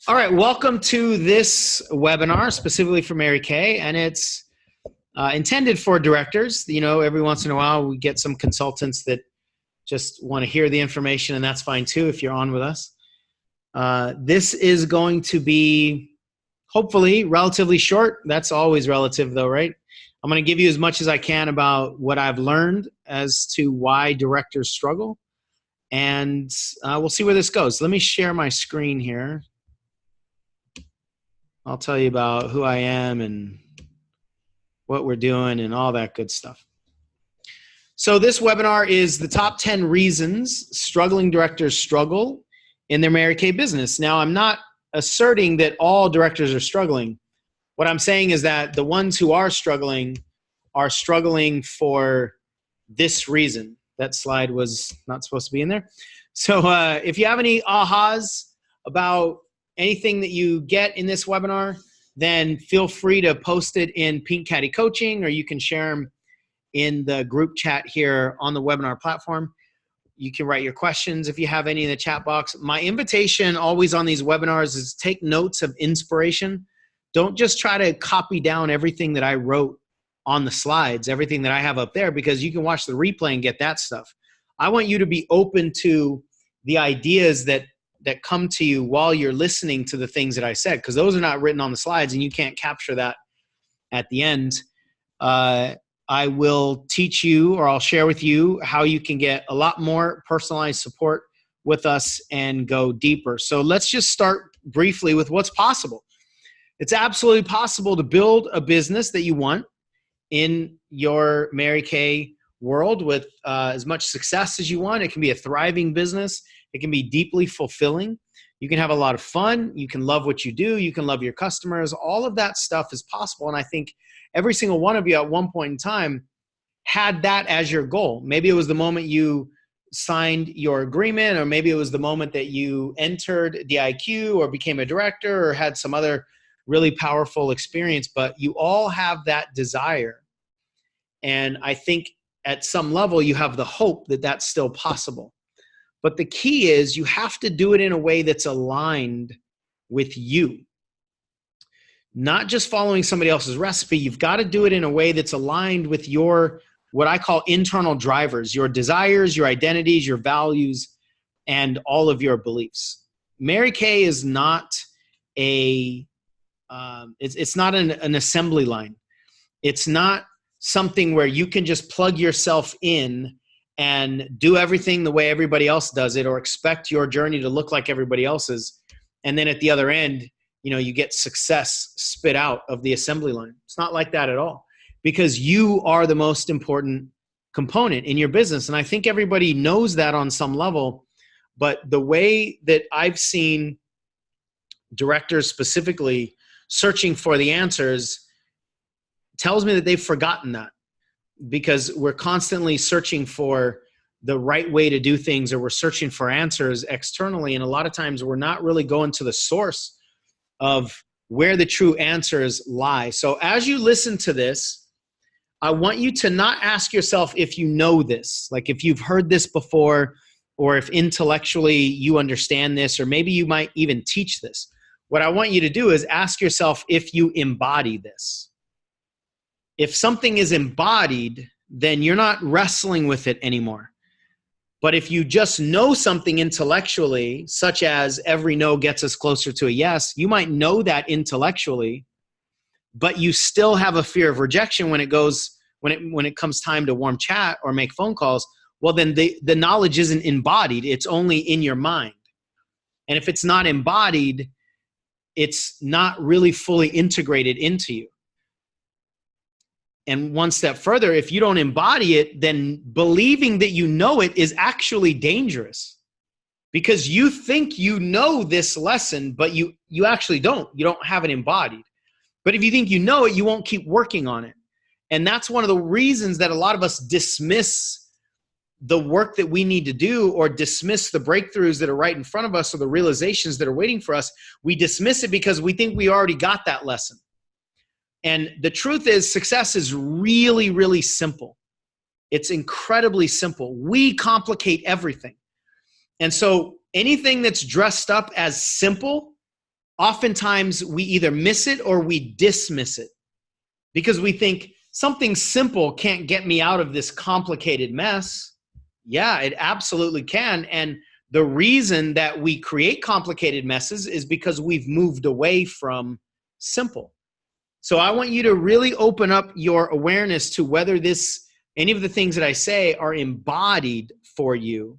All right, welcome to this webinar specifically for Mary Kay, and it's intended for directors. You know, every once in a while we get some consultants that just want to hear the information, and that's fine too if you're on with us. This is going to be hopefully relatively short. That's always relative though, right? I'm going to give you as much as I can about what I've learned as to why directors struggle, and we'll see where this goes. Let me share my screen here. I'll tell you about who I am and what we're doing and all that good stuff. So this webinar is the top 10 reasons struggling directors struggle in their Mary Kay business. Now, I'm not asserting that all directors are struggling. What I'm saying is that the ones who are struggling for this reason. That slide was not supposed to be in there. So if you have any ahas about anything that you get in this webinar, then feel free to post it in Pink Caddy Coaching, or you can share them in the group chat here on the webinar platform. You can write your questions if you have any in the chat box. My invitation always on these webinars is take notes of inspiration. Don't just try to copy down everything that I wrote on the slides, everything that I have up there, because you can watch the replay and get that stuff. I want you to be open to the ideas that come to you while you're listening to the things that I said, because those are not written on the slides and you can't capture that at the end. I will teach you, or I'll share with you, how you can get a lot more personalized support with us and go deeper. So let's just start briefly with what's possible. It's absolutely possible to build a business that you want in your Mary Kay world with as much success as you want. It can be a thriving business. It can be deeply fulfilling. You can have a lot of fun. You can love what you do. You can love your customers. All of that stuff is possible. And I think every single one of you at one point in time had that as your goal. Maybe it was the moment you signed your agreement, or maybe it was the moment that you entered DIQ or became a director or had some other really powerful experience, but you all have that desire. And I think at some level you have the hope that that's still possible. But the key is you have to do it in a way that's aligned with you. Not just following somebody else's recipe. You've got to do it in a way that's aligned with your, what I call internal drivers, your desires, your identities, your values, and all of your beliefs. Mary Kay is not it's not an assembly line. It's not something where you can just plug yourself in and do everything the way everybody else does it, or expect your journey to look like everybody else's. And then at the other end, you know, you get success spit out of the assembly line. It's not like that at all, because you are the most important component in your business. And I think everybody knows that on some level, but the way that I've seen directors specifically searching for the answers tells me that they've forgotten that, because we're constantly searching for the right way to do things, or we're searching for answers externally. And a lot of times we're not really going to the source of where the true answers lie. So as you listen to this, I want you to not ask yourself if you know this, like if you've heard this before, or if intellectually you understand this, or maybe you might even teach this. What I want you to do is ask yourself if you embody this. If something is embodied, then you're not wrestling with it anymore. But if you just know something intellectually, such as every no gets us closer to a yes, you might know that intellectually, but you still have a fear of rejection when it comes time to warm chat or make phone calls. Well, then the knowledge isn't embodied. It's only in your mind. And if it's not embodied, it's not really fully integrated into you. And one step further, if you don't embody it, then believing that you know it is actually dangerous, because you think you know this lesson, but you actually don't. You don't have it embodied. But if you think you know it, you won't keep working on it. And that's one of the reasons that a lot of us dismiss the work that we need to do, or dismiss the breakthroughs that are right in front of us, or the realizations that are waiting for us. We dismiss it because we think we already got that lesson. And the truth is, success is really, really simple. It's incredibly simple. We complicate everything. And so anything that's dressed up as simple oftentimes we either miss it or we dismiss it because we think something simple can't get me out of this complicated mess. Yeah, it absolutely can. And the reason that we create complicated messes is because we've moved away from simple. So I want you to really open up your awareness to whether any of the things that I say are embodied for you.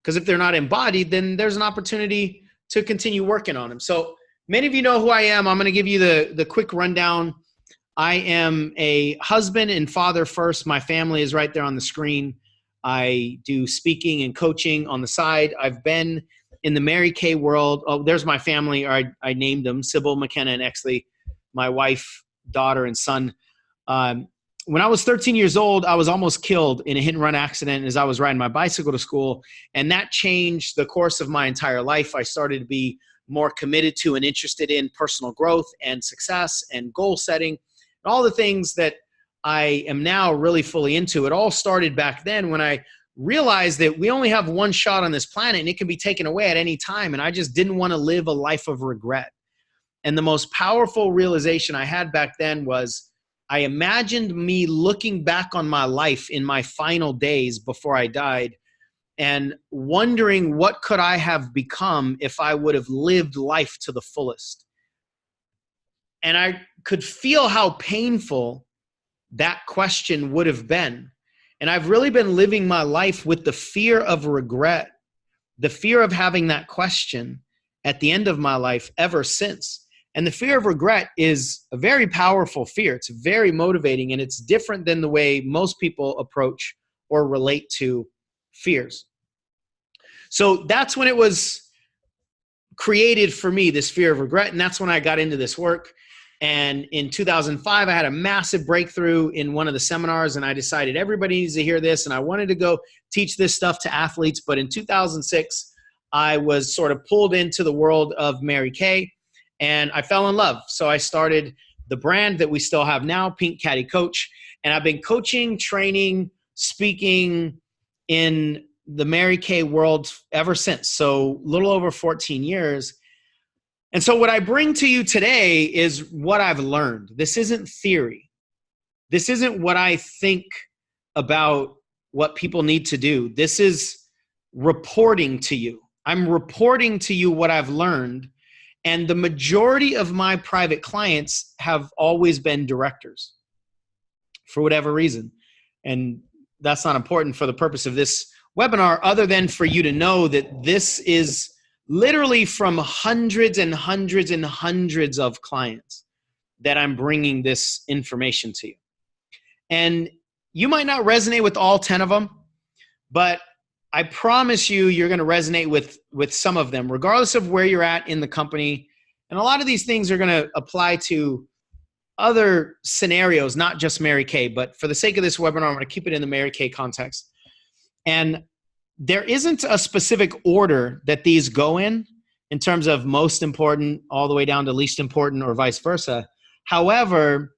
Because if they're not embodied, then there's an opportunity to continue working on them. So many of you know who I am. I'm going to give you the quick rundown. I am a husband and father first. My family is right there on the screen. I do speaking and coaching on the side. I've been in the Mary Kay world. Oh, there's my family. I named them, Sybil, McKenna, and Exley, my wife, daughter, and son. When I was 13 years old, I was almost killed in a hit-and-run accident as I was riding my bicycle to school, and that changed the course of my entire life. I started to be more committed to and interested in personal growth and success and goal setting, and all the things that I am now really fully into. It all started back then when I realized that we only have one shot on this planet and it can be taken away at any time, and I just didn't want to live a life of regret. And the most powerful realization I had back then was I imagined me looking back on my life in my final days before I died and wondering what could I have become if I would have lived life to the fullest. And I could feel how painful that question would have been. And I've really been living my life with the fear of regret, the fear of having that question at the end of my life ever since. And the fear of regret is a very powerful fear. It's very motivating, and it's different than the way most people approach or relate to fears. So that's when it was created for me, this fear of regret, and that's when I got into this work. And in 2005, I had a massive breakthrough in one of the seminars, and I decided everybody needs to hear this, and I wanted to go teach this stuff to athletes. But in 2006, I was sort of pulled into the world of Mary Kay, and I fell in love. So I started the brand that we still have now, Pink Caddy Coach. And I've been coaching, training, speaking in the Mary Kay world ever since. So a little over 14 years. And so what I bring to you today is what I've learned. This isn't theory. This isn't what I think about what people need to do. This is reporting to you. I'm reporting to you what I've learned. And the majority of my private clients have always been directors for whatever reason. And that's not important for the purpose of this webinar, other than for you to know that this is literally from hundreds and hundreds and hundreds of clients that I'm bringing this information to you. And you might not resonate with all 10 of them, but I promise you, you're going to resonate with some of them, regardless of where you're at in the company. And a lot of these things are going to apply to other scenarios, not just Mary Kay. But for the sake of this webinar, I'm going to keep it in the Mary Kay context. And there isn't a specific order that these go in terms of most important all the way down to least important or vice versa. However,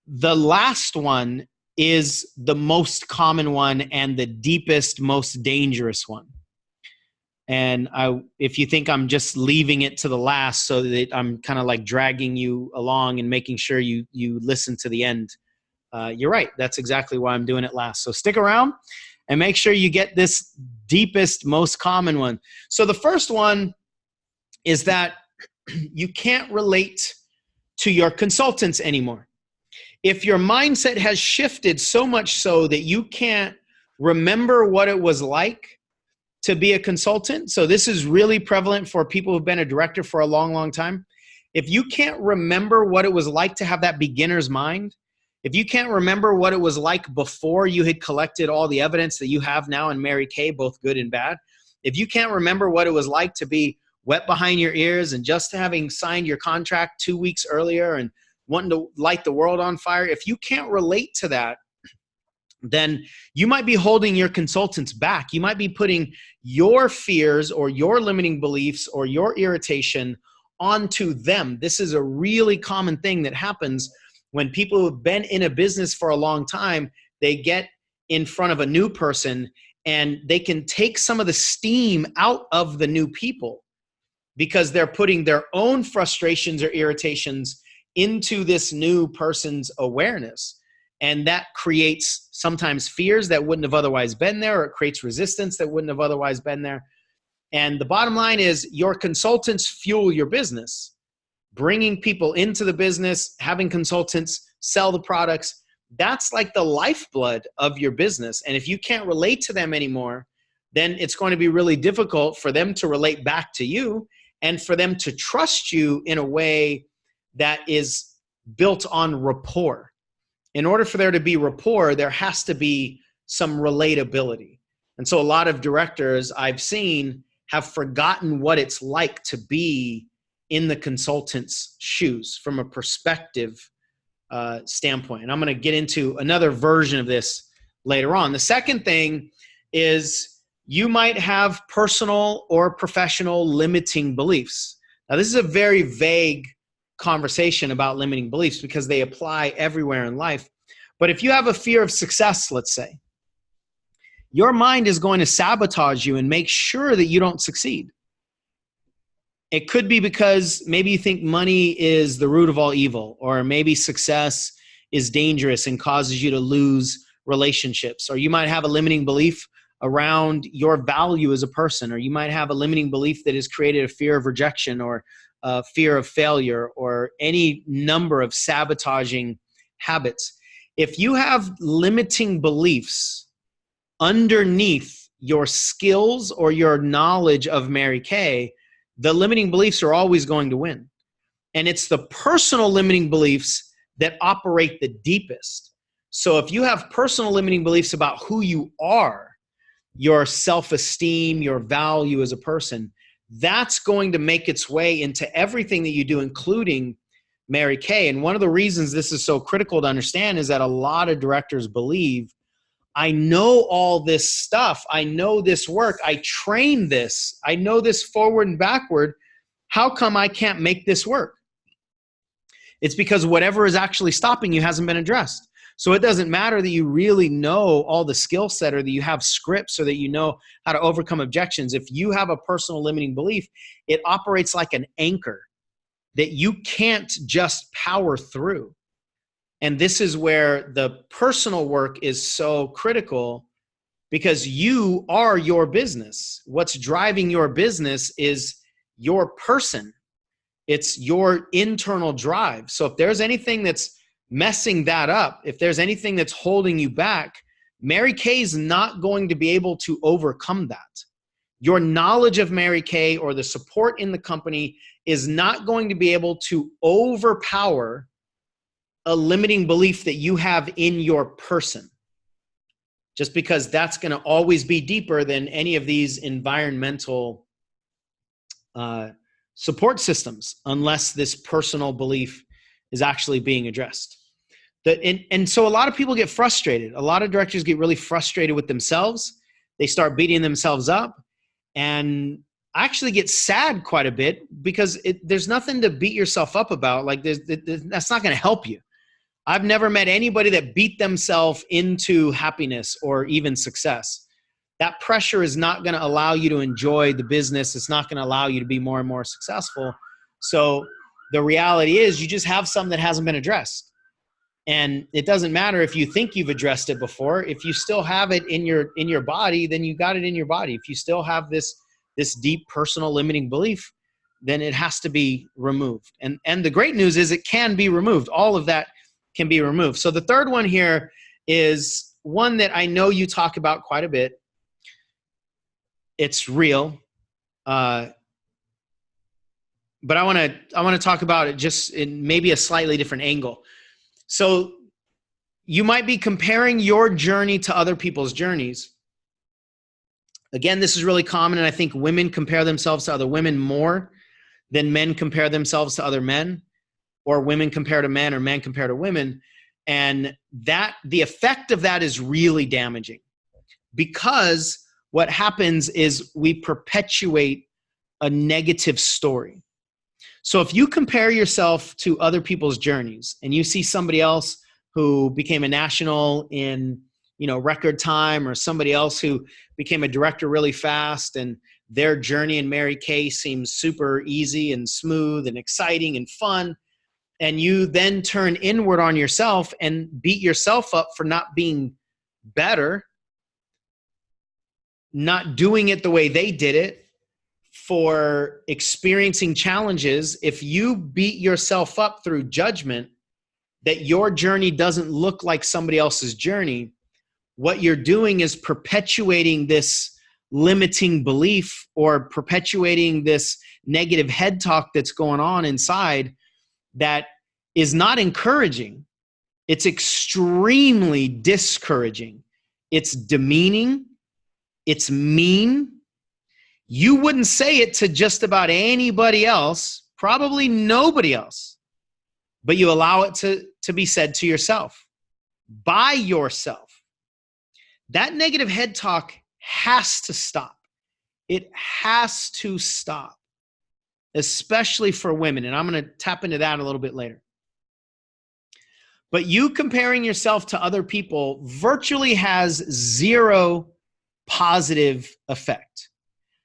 the last one is the most common one and the deepest, most dangerous one. And if you think I'm just leaving it to the last so that I'm kind of like dragging you along and making sure you listen to the end, you're right. That's exactly why I'm doing it last. So stick around and make sure you get this deepest, most common one. So the first one is that you can't relate to your consultants anymore. If your mindset has shifted so much so that you can't remember what it was like to be a consultant, so this is really prevalent for people who've been a director for a long, long time. If you can't remember what it was like to have that beginner's mind, if you can't remember what it was like before you had collected all the evidence that you have now in Mary Kay, both good and bad, if you can't remember what it was like to be wet behind your ears and just having signed your contract 2 weeks earlier and wanting to light the world on fire, if you can't relate to that, then you might be holding your consultants back. You might be putting your fears or your limiting beliefs or your irritation onto them. This is a really common thing that happens when people who've been in a business for a long time, they get in front of a new person and they can take some of the steam out of the new people. because they're putting their own frustrations or irritations into this new person's awareness. And that creates sometimes fears that wouldn't have otherwise been there, or it creates resistance that wouldn't have otherwise been there. And the bottom line is your consultants fuel your business. Bringing people into the business, having consultants sell the products, that's like the lifeblood of your business. And if you can't relate to them anymore, then it's going to be really difficult for them to relate back to you and for them to trust you in a way that is built on rapport. In order for there to be rapport, there has to be some relatability. And so a lot of directors I've seen have forgotten what it's like to be in the consultant's shoes from a perspective standpoint. And I'm going to get into another version of this later on. The second thing is you might have personal or professional limiting beliefs. Now, this is a very vague conversation about limiting beliefs because they apply everywhere in life. But if you have a fear of success, let's say, your mind is going to sabotage you and make sure that you don't succeed. It could be because maybe you think money is the root of all evil, or maybe success is dangerous and causes you to lose relationships, or you might have a limiting belief around your value as a person, or you might have a limiting belief that has created a fear of rejection or a fear of failure or any number of sabotaging habits. If you have limiting beliefs underneath your skills or your knowledge of Mary Kay, the limiting beliefs are always going to win. And it's the personal limiting beliefs that operate the deepest. So if you have personal limiting beliefs about who you are, your self-esteem, your value as a person, that's going to make its way into everything that you do, including Mary Kay. And one of the reasons this is so critical to understand is that a lot of directors believe, I know all this stuff. I know this work. I train this. I know this forward and backward. How come I can't make this work? It's because whatever is actually stopping you hasn't been addressed. So it doesn't matter that you really know all the skill set or that you have scripts or that you know how to overcome objections. If you have a personal limiting belief, it operates like an anchor that you can't just power through. And this is where the personal work is so critical, because you are your business. What's driving your business is your person. It's your internal drive. So if there's anything that's messing that up, if there's anything that's holding you back, Mary Kay is not going to be able to overcome that. Your knowledge of Mary Kay or the support in the company is not going to be able to overpower a limiting belief that you have in your person, just because that's going to always be deeper than any of these environmental support systems, unless this personal belief is actually being addressed. And so a lot of people get frustrated. A lot of directors get really frustrated with themselves. They start beating themselves up, and I actually get sad quite a bit because there's nothing to beat yourself up about. Like that's not going to help you. I've never met anybody that beat themselves into happiness or even success. That pressure is not going to allow you to enjoy the business. It's not going to allow you to be more and more successful. So the reality is you just have something that hasn't been addressed. And it doesn't matter if you think you've addressed it before. If you still have it in your body, then you got it in your body. If you still have this deep personal limiting belief, then it has to be removed. And the great news is it can be removed. All of that can be removed. So the third one here is one that I know you talk about quite a bit. It's real. But I want to talk about it just in maybe a slightly different angle. So you might be comparing your journey to other people's journeys. Again, this is really common, and I think women compare themselves to other women more than men compare themselves to other men, or women compare to men, or men compare to women. And the effect of that is really damaging, because what happens is we perpetuate a negative story. So if you compare yourself to other people's journeys and you see somebody else who became a national in record time, or somebody else who became a director really fast and their journey in Mary Kay seems super easy and smooth and exciting and fun. And you then turn inward on yourself and beat yourself up for not being better, not doing it the way they did it, for experiencing challenges. If you beat yourself up through judgment that your journey doesn't look like somebody else's journey, what you're doing is perpetuating this limiting belief or perpetuating this negative head talk that's going on inside that is not encouraging. It's extremely discouraging. It's demeaning. It's mean. You wouldn't say it to just about anybody else, probably nobody else, but you allow it to be said to yourself, by yourself. That negative head talk has to stop. It has to stop, especially for women. And I'm going to tap into that a little bit later. But you comparing yourself to other people virtually has zero positive effect.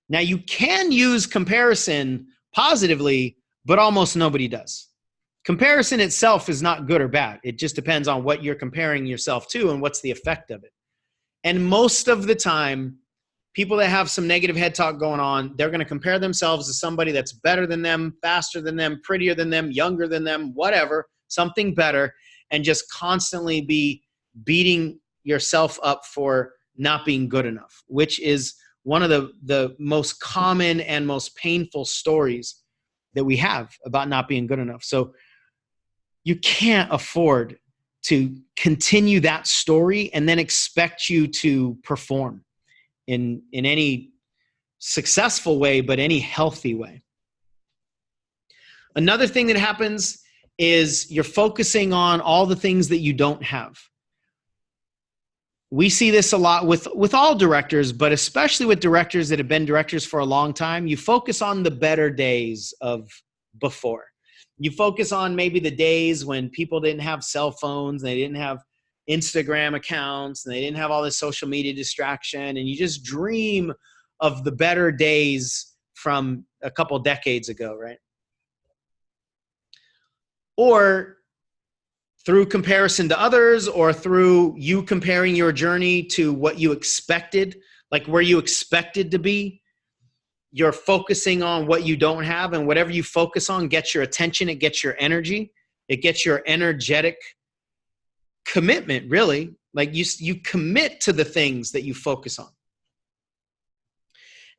Now, you can use comparison positively, but almost nobody does. Comparison itself is not good or bad. It just depends on what you're comparing yourself to and what's the effect of it. And most of the time, people that have some negative head talk going on, they're going to compare themselves to somebody that's better than them, faster than them, prettier than them, younger than them, whatever, something better, and just constantly be beating yourself up for not being good enough, which is one of the most common and most painful stories that we have about not being good enough. So you can't afford to continue that story and then expect you to perform in any successful way, but any healthy way. Another thing that happens is you're focusing on all the things that you don't have. We see this a lot with all directors, but especially with directors that have been directors for a long time. You focus on the better days of before. You focus on maybe the days when people didn't have cell phones, they didn't have Instagram accounts, and they didn't have all this social media distraction, and you just dream of the better days from a couple decades ago, right? Or through comparison to others, or through you comparing your journey to what you expected, like where you expected to be, you're focusing on what you don't have, and whatever you focus on gets your attention, it gets your energy, it gets your energetic commitment, really. Like you commit to the things that you focus on.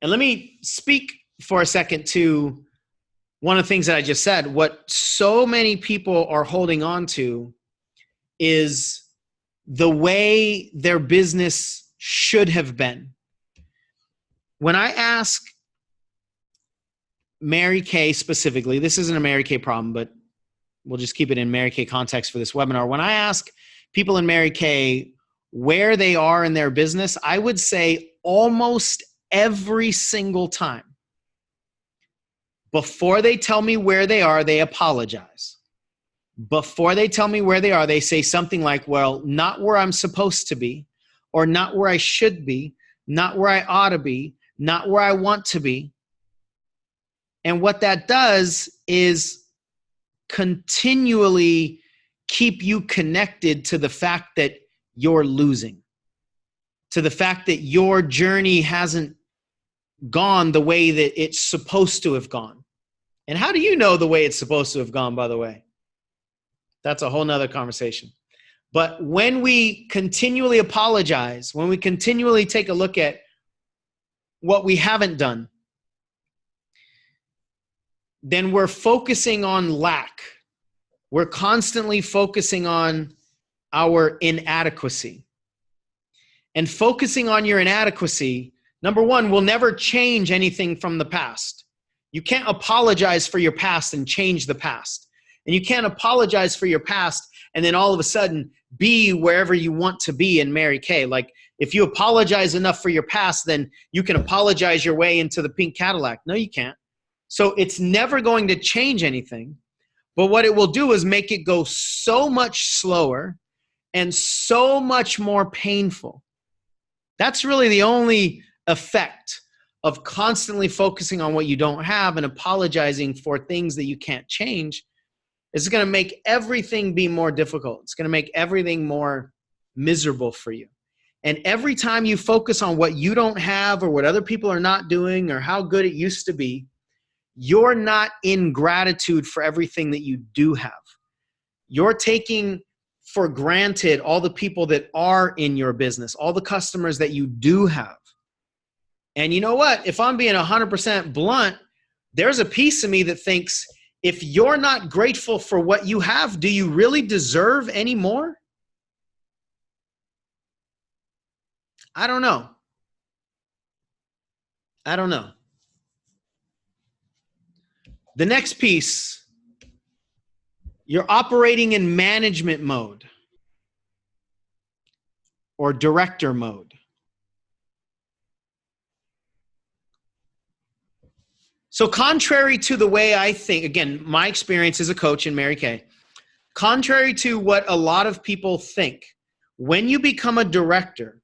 And let me speak for a second to one of the things that I just said. What so many people are holding on to is the way their business should have been. When I ask Mary Kay specifically, this isn't a Mary Kay problem, but we'll just keep it in Mary Kay context for this webinar. When I ask people in Mary Kay where they are in their business, I would say almost every single time, before they tell me where they are, they apologize. Before they tell me where they are, they say something like, well, not where I'm supposed to be, or not where I should be, not where I ought to be, not where I want to be. And what that does is continually keep you connected to the fact that you're losing, to the fact that your journey hasn't gone the way that it's supposed to have gone. And how do you know the way it's supposed to have gone, by the way? That's a whole nother conversation. But when we continually apologize, when we continually take a look at what we haven't done, then we're focusing on lack. We're constantly focusing on our inadequacy. And focusing on your inadequacy, number one, will never change anything from the past. You can't apologize for your past and change the past. And you can't apologize for your past and then all of a sudden be wherever you want to be in Mary Kay. Like, if you apologize enough for your past, then you can apologize your way into the pink Cadillac. No, you can't. So it's never going to change anything. But what it will do is make it go so much slower and so much more painful. That's really the only effect of constantly focusing on what you don't have and apologizing for things that you can't change is going to make everything be more difficult. It's going to make everything more miserable for you. And every time you focus on what you don't have or what other people are not doing or how good it used to be, you're not in gratitude for everything that you do have. You're taking for granted all the people that are in your business, all the customers that you do have. And you know what? If I'm being 100% blunt, there's a piece of me that thinks, if you're not grateful for what you have, do you really deserve any more? I don't know. I don't know. The next piece, you're operating in management mode or director mode. So contrary to the way I think, again, my experience as a coach in Mary Kay, contrary to what a lot of people think, when you become a director,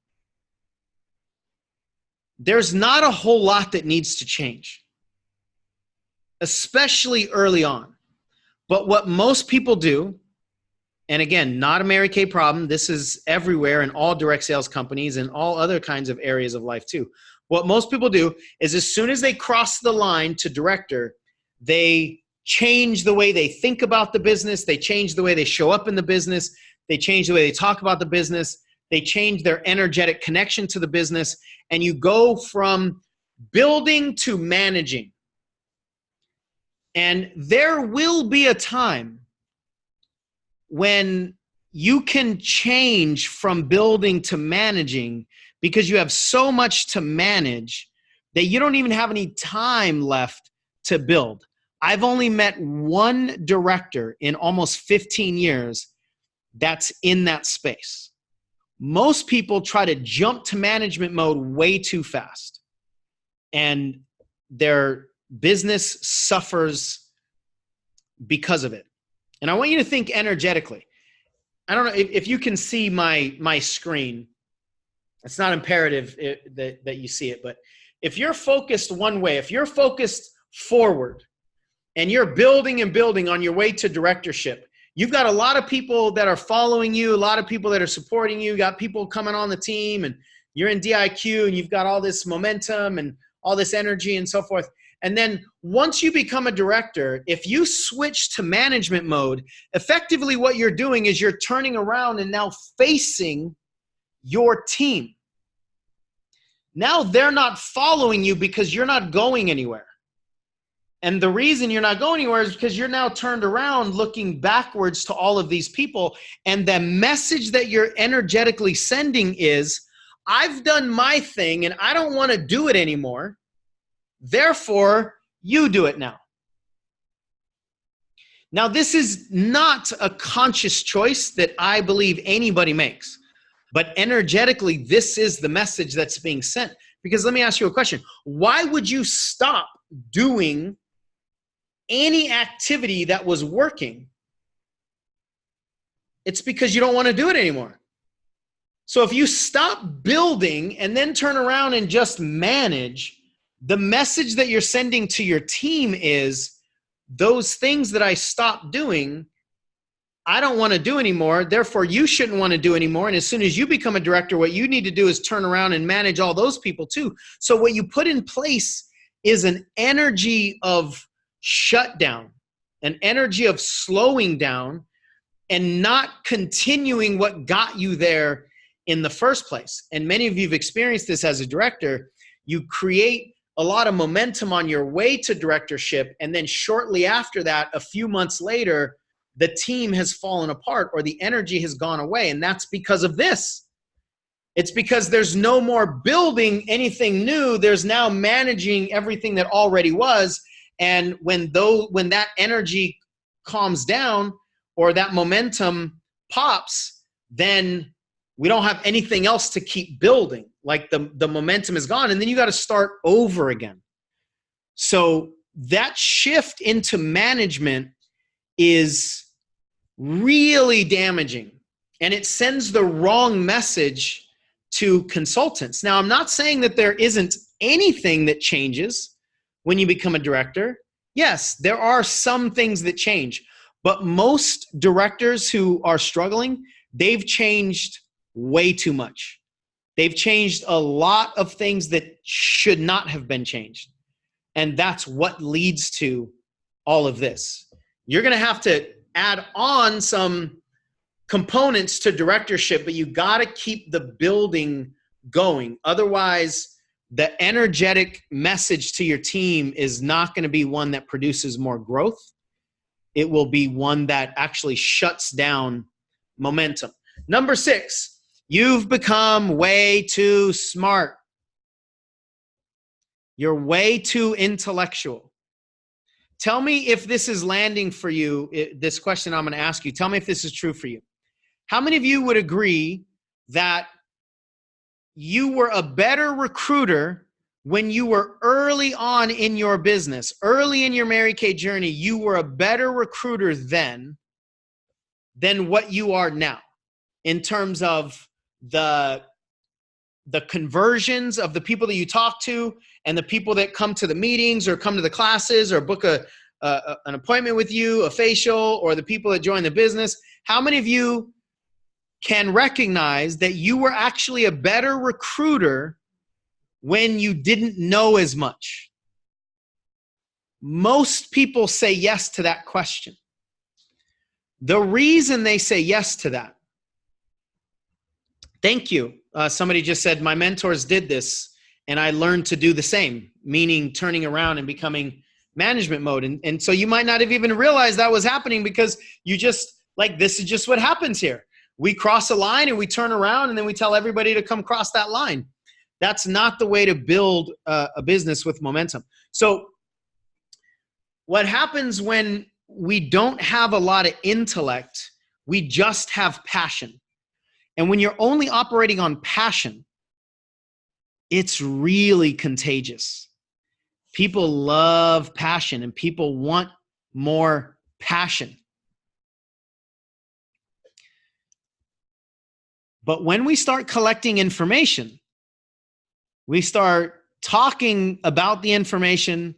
there's not a whole lot that needs to change, especially early on. But what most people do, and again, not a Mary Kay problem, this is everywhere in all direct sales companies and all other kinds of areas of life too. What most people do is as soon as they cross the line to director, they change the way they think about the business, they change the way they show up in the business, they change the way they talk about the business, they change their energetic connection to the business, and you go from building to managing. And there will be a time when you can change from building to managing because you have so much to manage that you don't even have any time left to build. I've only met one director in almost 15 years that's in that space. Most people try to jump to management mode way too fast, and their business suffers because of it. And I want you to think energetically. I don't know if you can see my screen. It's not imperative that you see it, but if you're focused one way, if you're focused forward and you're building and building on your way to directorship, you've got a lot of people that are following you, a lot of people that are supporting you, got people coming on the team, and you're in DIQ and you've got all this momentum and all this energy and so forth. And then once you become a director, if you switch to management mode, effectively what you're doing is you're turning around and now facing your team. Now they're not following you because you're not going anywhere. And the reason you're not going anywhere is because you're now turned around looking backwards to all of these people. And the message that you're energetically sending is, I've done my thing and I don't want to do it anymore. Therefore, you do it now. Now, this is not a conscious choice that I believe anybody makes. But energetically, this is the message that's being sent. Because let me ask you a question. Why would you stop doing any activity that was working? It's because you don't want to do it anymore. So if you stop building and then turn around and just manage, the message that you're sending to your team is, those things that I stopped doing, I don't want to do anymore. Therefore, you shouldn't want to do anymore. And as soon as you become a director, what you need to do is turn around and manage all those people too. So what you put in place is an energy of shutdown, an energy of slowing down and not continuing what got you there in the first place. And many of you have experienced this as a director. You create a lot of momentum on your way to directorship, and then shortly after that, a few months later, the team has fallen apart or the energy has gone away. And that's because of this. It's because there's no more building anything new. There's now managing everything that already was. And when that energy calms down or that momentum pops, then we don't have anything else to keep building. Like the momentum is gone, and then you got to start over again. So that shift into management is really damaging, and it sends the wrong message to consultants. Now, I'm not saying that there isn't anything that changes when you become a director. Yes, there are some things that change, but most directors who are struggling, they've changed way too much. They've changed a lot of things that should not have been changed. And that's what leads to all of this. You're going to have to add on some components to directorship, but you got to keep the building going. Otherwise, the energetic message to your team is not going to be one that produces more growth. It will be one that actually shuts down momentum. Number 6, you've become way too smart. You're way too intellectual. Tell me if this is landing for you, this question I'm going to ask you. Tell me if this is true for you. How many of you would agree that you were a better recruiter when you were early on in your business, early in your Mary Kay journey? You were a better recruiter then than what you are now in terms of the conversions of the people that you talk to and the people that come to the meetings or come to the classes or book an appointment with you, a facial, or the people that join the business. How many of you can recognize that you were actually a better recruiter when you didn't know as much? Most people say yes to that question. The reason they say yes to that, thank you. Somebody just said, my mentors did this and I learned to do the same, meaning turning around and becoming management mode. And so you might not have even realized that was happening because you just, like, this is just what happens here. We cross a line and we turn around and then we tell everybody to come cross that line. That's not the way to build a business with momentum. So what happens when we don't have a lot of intellect, we just have passion. And when you're only operating on passion, it's really contagious. People love passion and people want more passion. But when we start collecting information, we start talking about the information,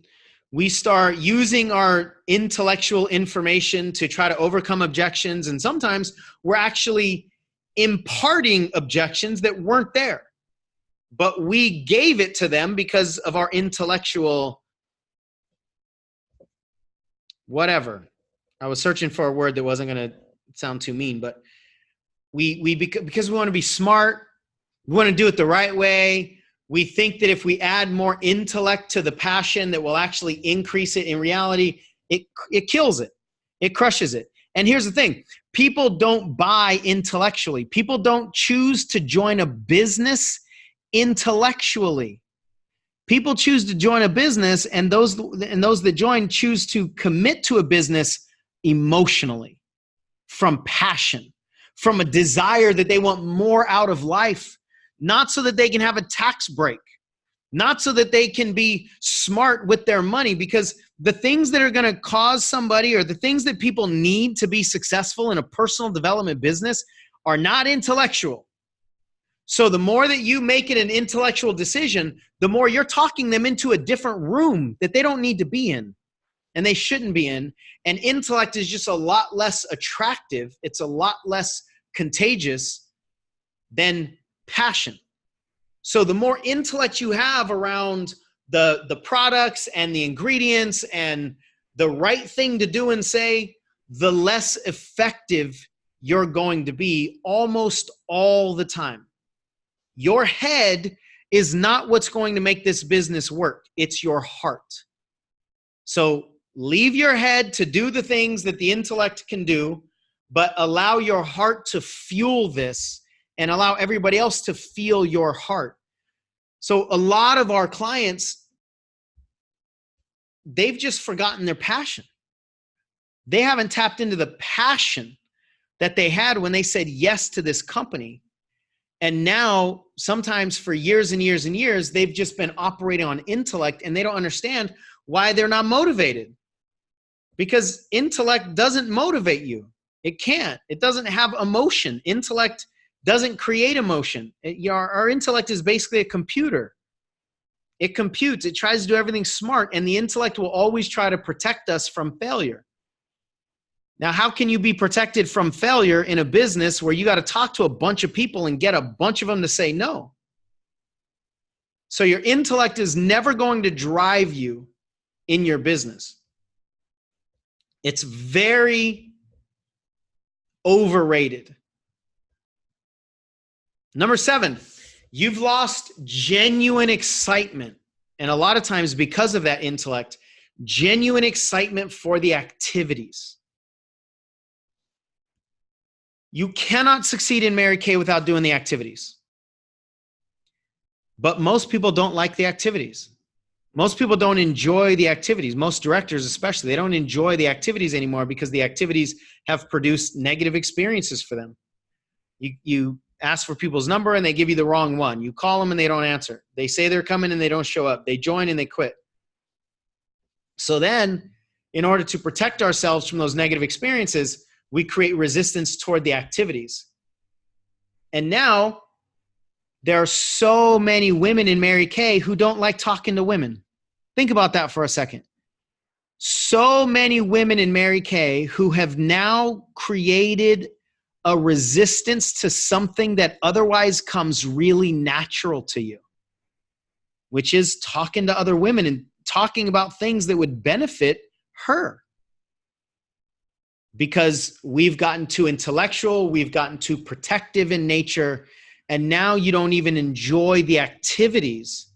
we start using our intellectual information to try to overcome objections, and sometimes we're actually imparting objections that weren't there, but we gave it to them because of our intellectual whatever. I was searching for a word that wasn't going to sound too mean, but because we want to be smart, we want to do it the right way. We think that if we add more intellect to the passion, that will actually increase it. In reality, it kills it. It crushes it. And here's the thing. People don't buy intellectually. People don't choose to join a business intellectually. People choose to join a business, and those that join choose to commit to a business emotionally, from passion, from a desire that they want more out of life, not so that they can have a tax break, not so that they can be smart with their money, because the things that are going to cause somebody, or the things that people need to be successful in a personal development business, are not intellectual. So the more that you make it an intellectual decision, the more you're talking them into a different room that they don't need to be in and they shouldn't be in. And intellect is just a lot less attractive. It's a lot less contagious than passion. So the more intellect you have around the products and the ingredients and the right thing to do and say, the less effective you're going to be almost all the time. Your head is not what's going to make this business work. It's your heart. So leave your head to do the things that the intellect can do, but allow your heart to fuel this and allow everybody else to feel your heart. So a lot of our clients, they've just forgotten their passion. They haven't tapped into the passion that they had when they said yes to this company. And now, sometimes for years and years and years, they've just been operating on intellect, and they don't understand why they're not motivated. Because intellect doesn't motivate you. It can't. It doesn't have emotion. Intellect doesn't create emotion. Our intellect is basically a computer. It computes. It tries to do everything smart. And the intellect will always try to protect us from failure. Now, how can you be protected from failure in a business where you got to talk to a bunch of people and get a bunch of them to say no? So your intellect is never going to drive you in your business. It's very overrated. Number 7, you've lost genuine excitement. And a lot of times because of that intellect, genuine excitement for the activities. You cannot succeed in Mary Kay without doing the activities. But most people don't like the activities. Most people don't enjoy the activities. Most directors especially, they don't enjoy the activities anymore because the activities have produced negative experiences for them. You ask for people's number and they give you the wrong one. You call them and they don't answer. They say they're coming and they don't show up. They join and they quit. So then, in order to protect ourselves from those negative experiences, we create resistance toward the activities. And now, there are so many women in Mary Kay who don't like talking to women. Think about that for a second. So many women in Mary Kay who have now created a resistance to something that otherwise comes really natural to you, which is talking to other women and talking about things that would benefit her. Because we've gotten too intellectual, we've gotten too protective in nature, and now you don't even enjoy the activities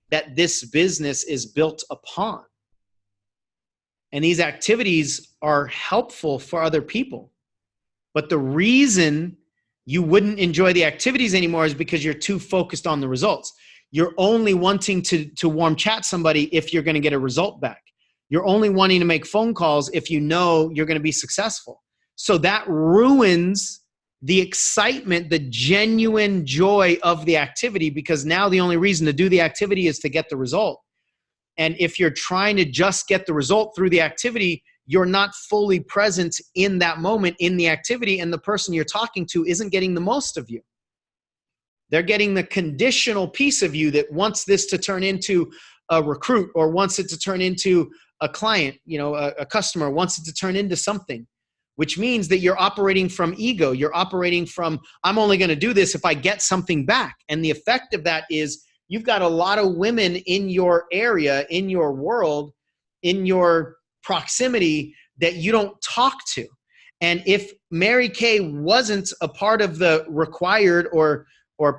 that this business is built upon. And these activities are helpful for other people. But the reason you wouldn't enjoy the activities anymore is because you're too focused on the results. You're only wanting to warm chat somebody if you're going to get a result back. You're only wanting to make phone calls if you know you're going to be successful. So that ruins the excitement, the genuine joy of the activity, because now the only reason to do the activity is to get the result. And if you're trying to just get the result through the activity, you're not fully present in that moment in the activity, and the person you're talking to isn't getting the most of you. They're getting the conditional piece of you that wants this to turn into a recruit or wants it to turn into a client, a customer, wants it to turn into something, which means that you're operating from ego. You're operating from, I'm only going to do this if I get something back. And the effect of that is you've got a lot of women in your area, in your world, in your proximity that you don't talk to. And if Mary Kay wasn't a part of the required or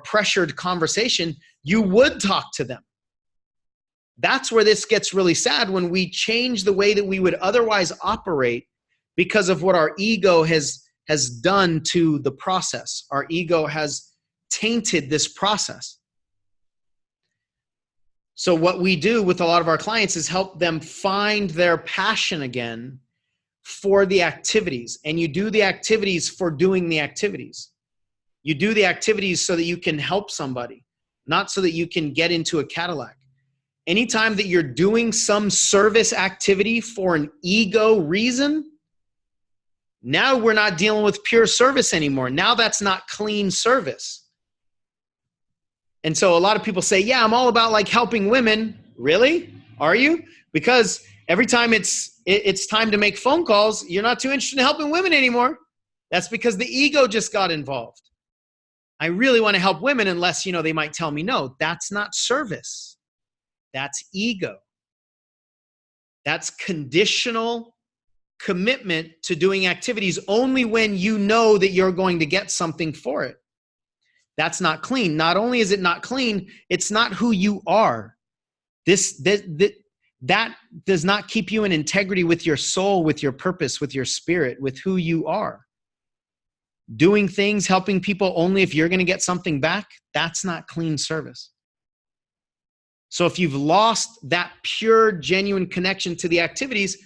pressured conversation, you would talk to them. That's where this gets really sad, when we change the way that we would otherwise operate because of what our ego has done to the process. Our ego has tainted this process. So what we do with a lot of our clients is help them find their passion again for the activities. And you do the activities for doing the activities. You do the activities so that you can help somebody, not so that you can get into a Cadillac. Anytime that you're doing some service activity for an ego reason, now we're not dealing with pure service anymore. Now that's not clean service. And so a lot of people say, yeah, I'm all about like helping women. Really? Are you? Because every time it's time to make phone calls, you're not too interested in helping women anymore. That's because the ego just got involved. I really want to help women unless, they might tell me no. That's not service. That's ego. That's conditional commitment to doing activities only when you know that you're going to get something for it. That's not clean. Not only is it not clean, it's not who you are. That does not keep you in integrity with your soul, with your purpose, with your spirit, with who you are. Doing things, helping people only if you're going to get something back, that's not clean service. So if you've lost that pure, genuine connection to the activities,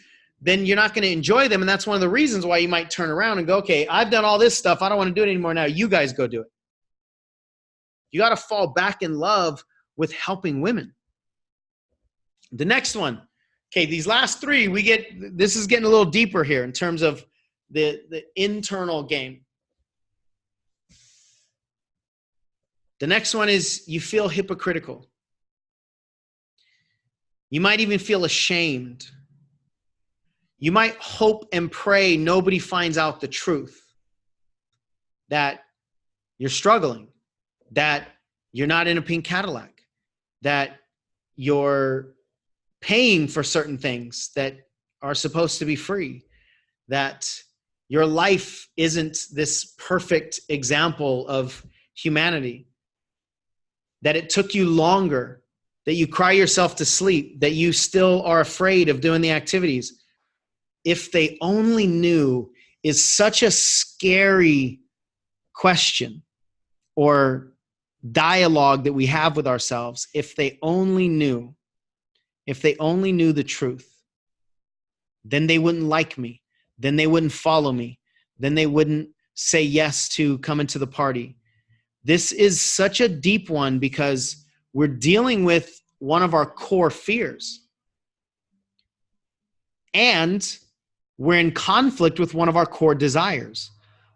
then you're not going to enjoy them. And that's one of the reasons why you might turn around and go, okay, I've done all this stuff. I don't want to do it anymore now. You guys go do it. You got to fall back in love with helping women. The next one. Okay, these last three, this is getting a little deeper here in terms of the internal game. The next one is you feel hypocritical. You might even feel ashamed. You might hope and pray nobody finds out the truth, that you're struggling, that you're not in a pink Cadillac, that you're paying for certain things that are supposed to be free, that your life isn't this perfect example of humanity, that it took you longer, that you cry yourself to sleep, that you still are afraid of doing the activities. If they only knew is such a scary question or dialogue that we have with ourselves. If they only knew the truth, then they wouldn't like me. Then they wouldn't follow me. Then they wouldn't say yes to coming to the party. This is such a deep one because we're dealing with one of our core fears. And we're in conflict with one of our core desires.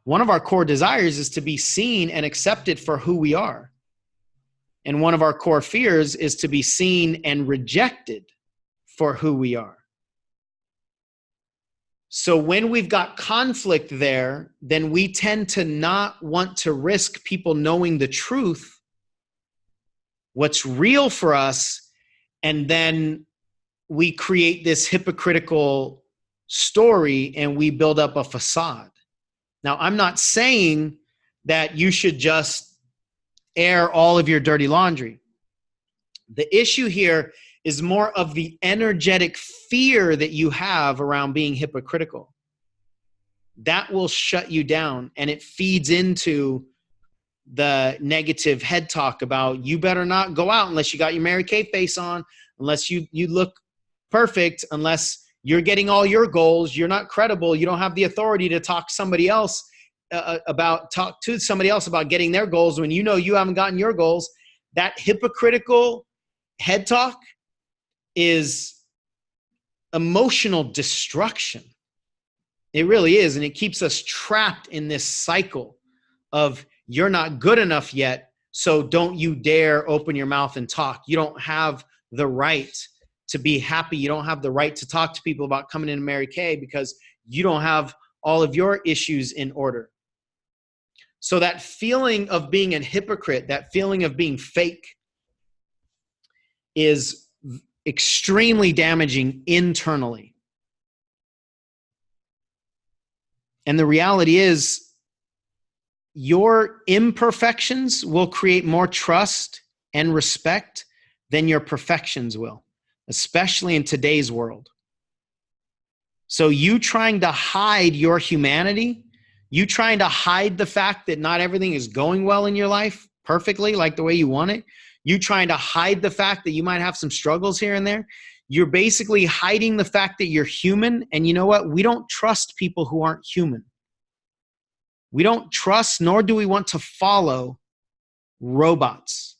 One of our core desires is to be seen and accepted for who we are. And one of our core fears is to be seen and rejected for who we are. So when we've got conflict there, then we tend to not want to risk people knowing the truth, what's real for us, and then we create this hypocritical story and we build up a facade. Now, I'm not saying that you should just air all of your dirty laundry. The issue here is more of the energetic fear that you have around being hypocritical. That will shut you down, and it feeds into the negative head talk about you better not go out unless you got your Mary Kay face on, unless you look perfect, unless you're getting all your goals, you're not credible, you don't have the authority to talk to somebody else about getting their goals when you know you haven't gotten your goals. That hypocritical head talk is emotional destruction. It really is, and it keeps us trapped in this cycle of you're not good enough yet, so don't you dare open your mouth and talk. You don't have the right to be happy. You don't have the right to talk to people about coming in to Mary Kay because you don't have all of your issues in order. So that feeling of being a hypocrite, that feeling of being fake is extremely damaging internally. And the reality is your imperfections will create more trust and respect than your perfections will, especially in today's world. So you trying to hide your humanity, you trying to hide the fact that not everything is going well in your life perfectly like the way you want it, you trying to hide the fact that you might have some struggles here and there, you're basically hiding the fact that you're human. And you know what? We don't trust people who aren't human. We don't trust, nor do we want to follow robots.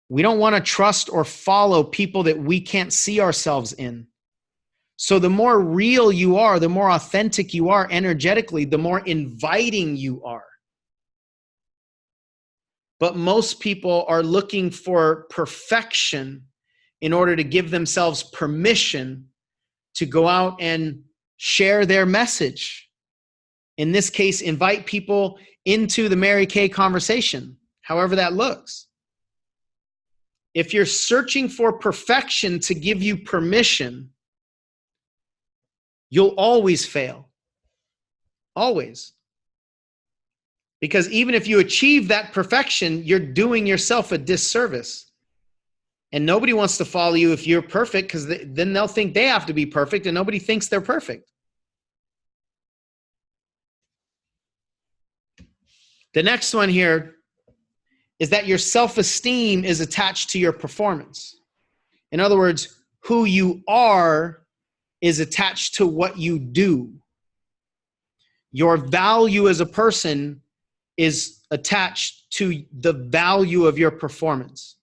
We don't want to trust or follow people that we can't see ourselves in. So the more real you are, the more authentic you are energetically, the more inviting you are. But most people are looking for perfection in order to give themselves permission to go out and share their message. In this case, invite people into the Mary Kay conversation, however that looks. If you're searching for perfection to give you permission, you'll always fail. Always. Because even if you achieve that perfection, you're doing yourself a disservice. And nobody wants to follow you if you're perfect, because then they'll think they have to be perfect, and nobody thinks they're perfect. The next one here is that your self-esteem is attached to your performance. In other words, who you are is attached to what you do. Your value as a person is attached to the value of your performance.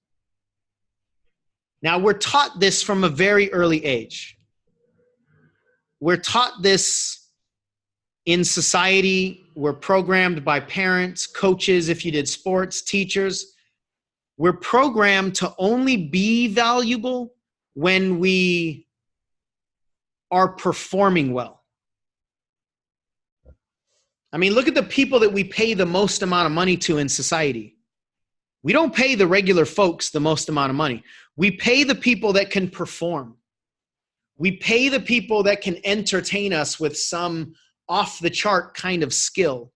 Now, we're taught this from a very early age. We're taught this in society. We're programmed by parents, coaches, if you did sports, teachers. We're programmed to only be valuable when we are performing well. I mean, look at the people that we pay the most amount of money to in society. We don't pay the regular folks the most amount of money. We pay the people that can perform. We pay the people that can entertain us with some off-the-chart kind of skill.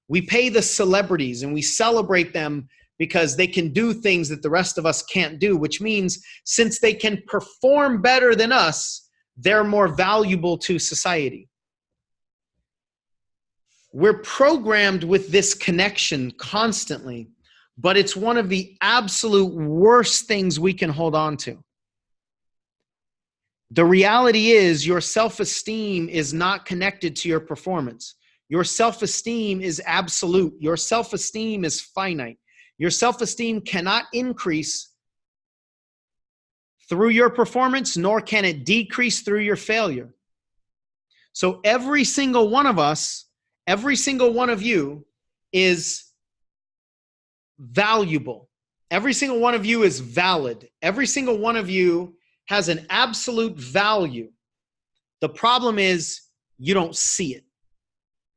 We pay the celebrities and we celebrate them because they can do things that the rest of us can't do, which means since they can perform better than us, they're more valuable to society. We're programmed with this connection constantly, but it's one of the absolute worst things we can hold on to. The reality is your self-esteem is not connected to your performance. Your self-esteem is absolute. Your self-esteem is finite. Your self-esteem cannot increase through your performance, nor can it decrease through your failure. So every single one of us, every single one of you is valuable. Every single one of you is valid. Every single one of you has an absolute value. The problem is you don't see it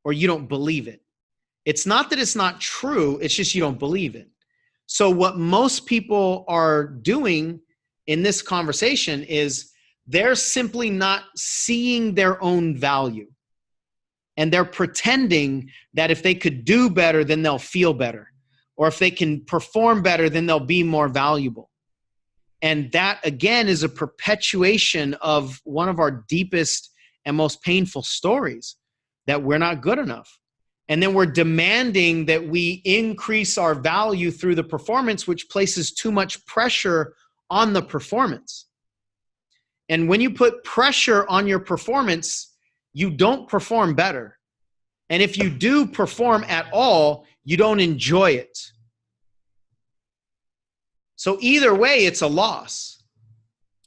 or you don't believe it. It's not that it's not true, it's just you don't believe it. So what most people are doing in this conversation is they're simply not seeing their own value. And they're pretending that if they could do better, then they'll feel better. Or if they can perform better, then they'll be more valuable. And that, again, is a perpetuation of one of our deepest and most painful stories, that we're not good enough. And then we're demanding that we increase our value through the performance, which places too much pressure on the performance. And when you put pressure on your performance, you don't perform better. And if you do perform at all, you don't enjoy it. So either way, it's a loss.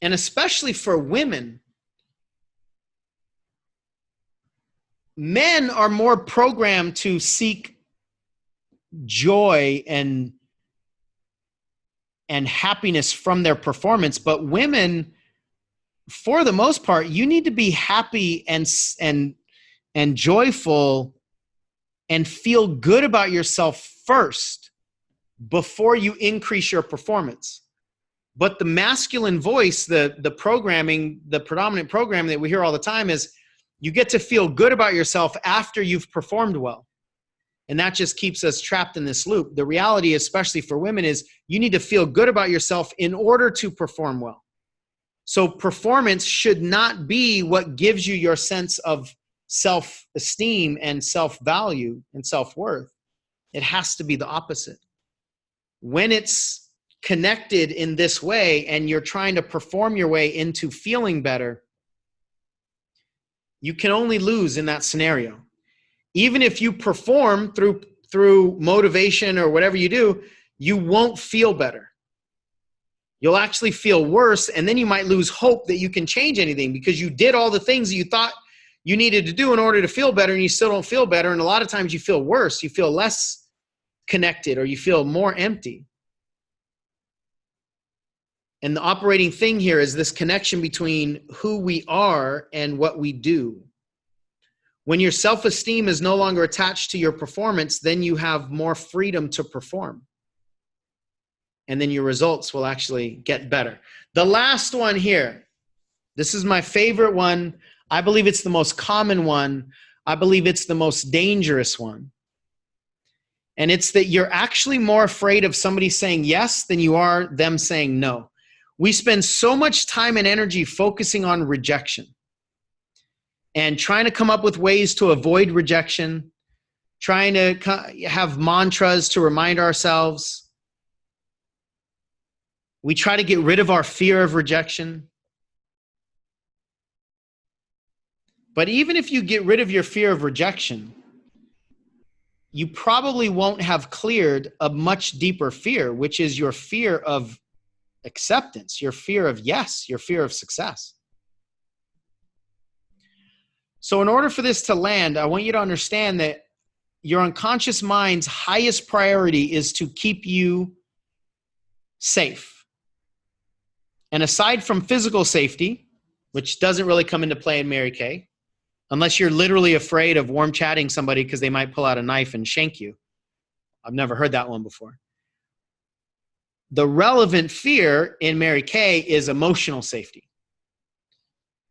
And especially for women, men are more programmed to seek joy and happiness from their performance. But women, for the most part, you need to be happy and joyful and feel good about yourself first before you increase your performance. But the masculine voice, the programming, the predominant program that we hear all the time is you get to feel good about yourself after you've performed well. And that just keeps us trapped in this loop. The reality, especially for women, is you need to feel good about yourself in order to perform well. So performance should not be what gives you your sense of self-esteem and self-value and self-worth. It has to be the opposite. When it's connected in this way and you're trying to perform your way into feeling better, you can only lose in that scenario. Even if you perform through motivation or whatever you do, you won't feel better. You'll actually feel worse, and then you might lose hope that you can change anything because you did all the things that you thought you needed to do in order to feel better, and you still don't feel better. And a lot of times you feel worse. You feel less connected, or you feel more empty. And the operating thing here is this connection between who we are and what we do. When your self-esteem is no longer attached to your performance, then you have more freedom to perform. And then your results will actually get better. The last one here, this is my favorite one. I believe it's the most common one. I believe it's the most dangerous one. And it's that you're actually more afraid of somebody saying yes than you are them saying no. We spend so much time and energy focusing on rejection and trying to come up with ways to avoid rejection, trying to have mantras to remind ourselves. We try to get rid of our fear of rejection. But even if you get rid of your fear of rejection, you probably won't have cleared a much deeper fear, which is your fear of acceptance, your fear of yes, your fear of success. So in order for this to land, I want you to understand that your unconscious mind's highest priority is to keep you safe. And aside from physical safety, which doesn't really come into play in Mary Kay, unless you're literally afraid of warm chatting somebody because they might pull out a knife and shank you. I've never heard that one before. The relevant fear in Mary Kay is emotional safety.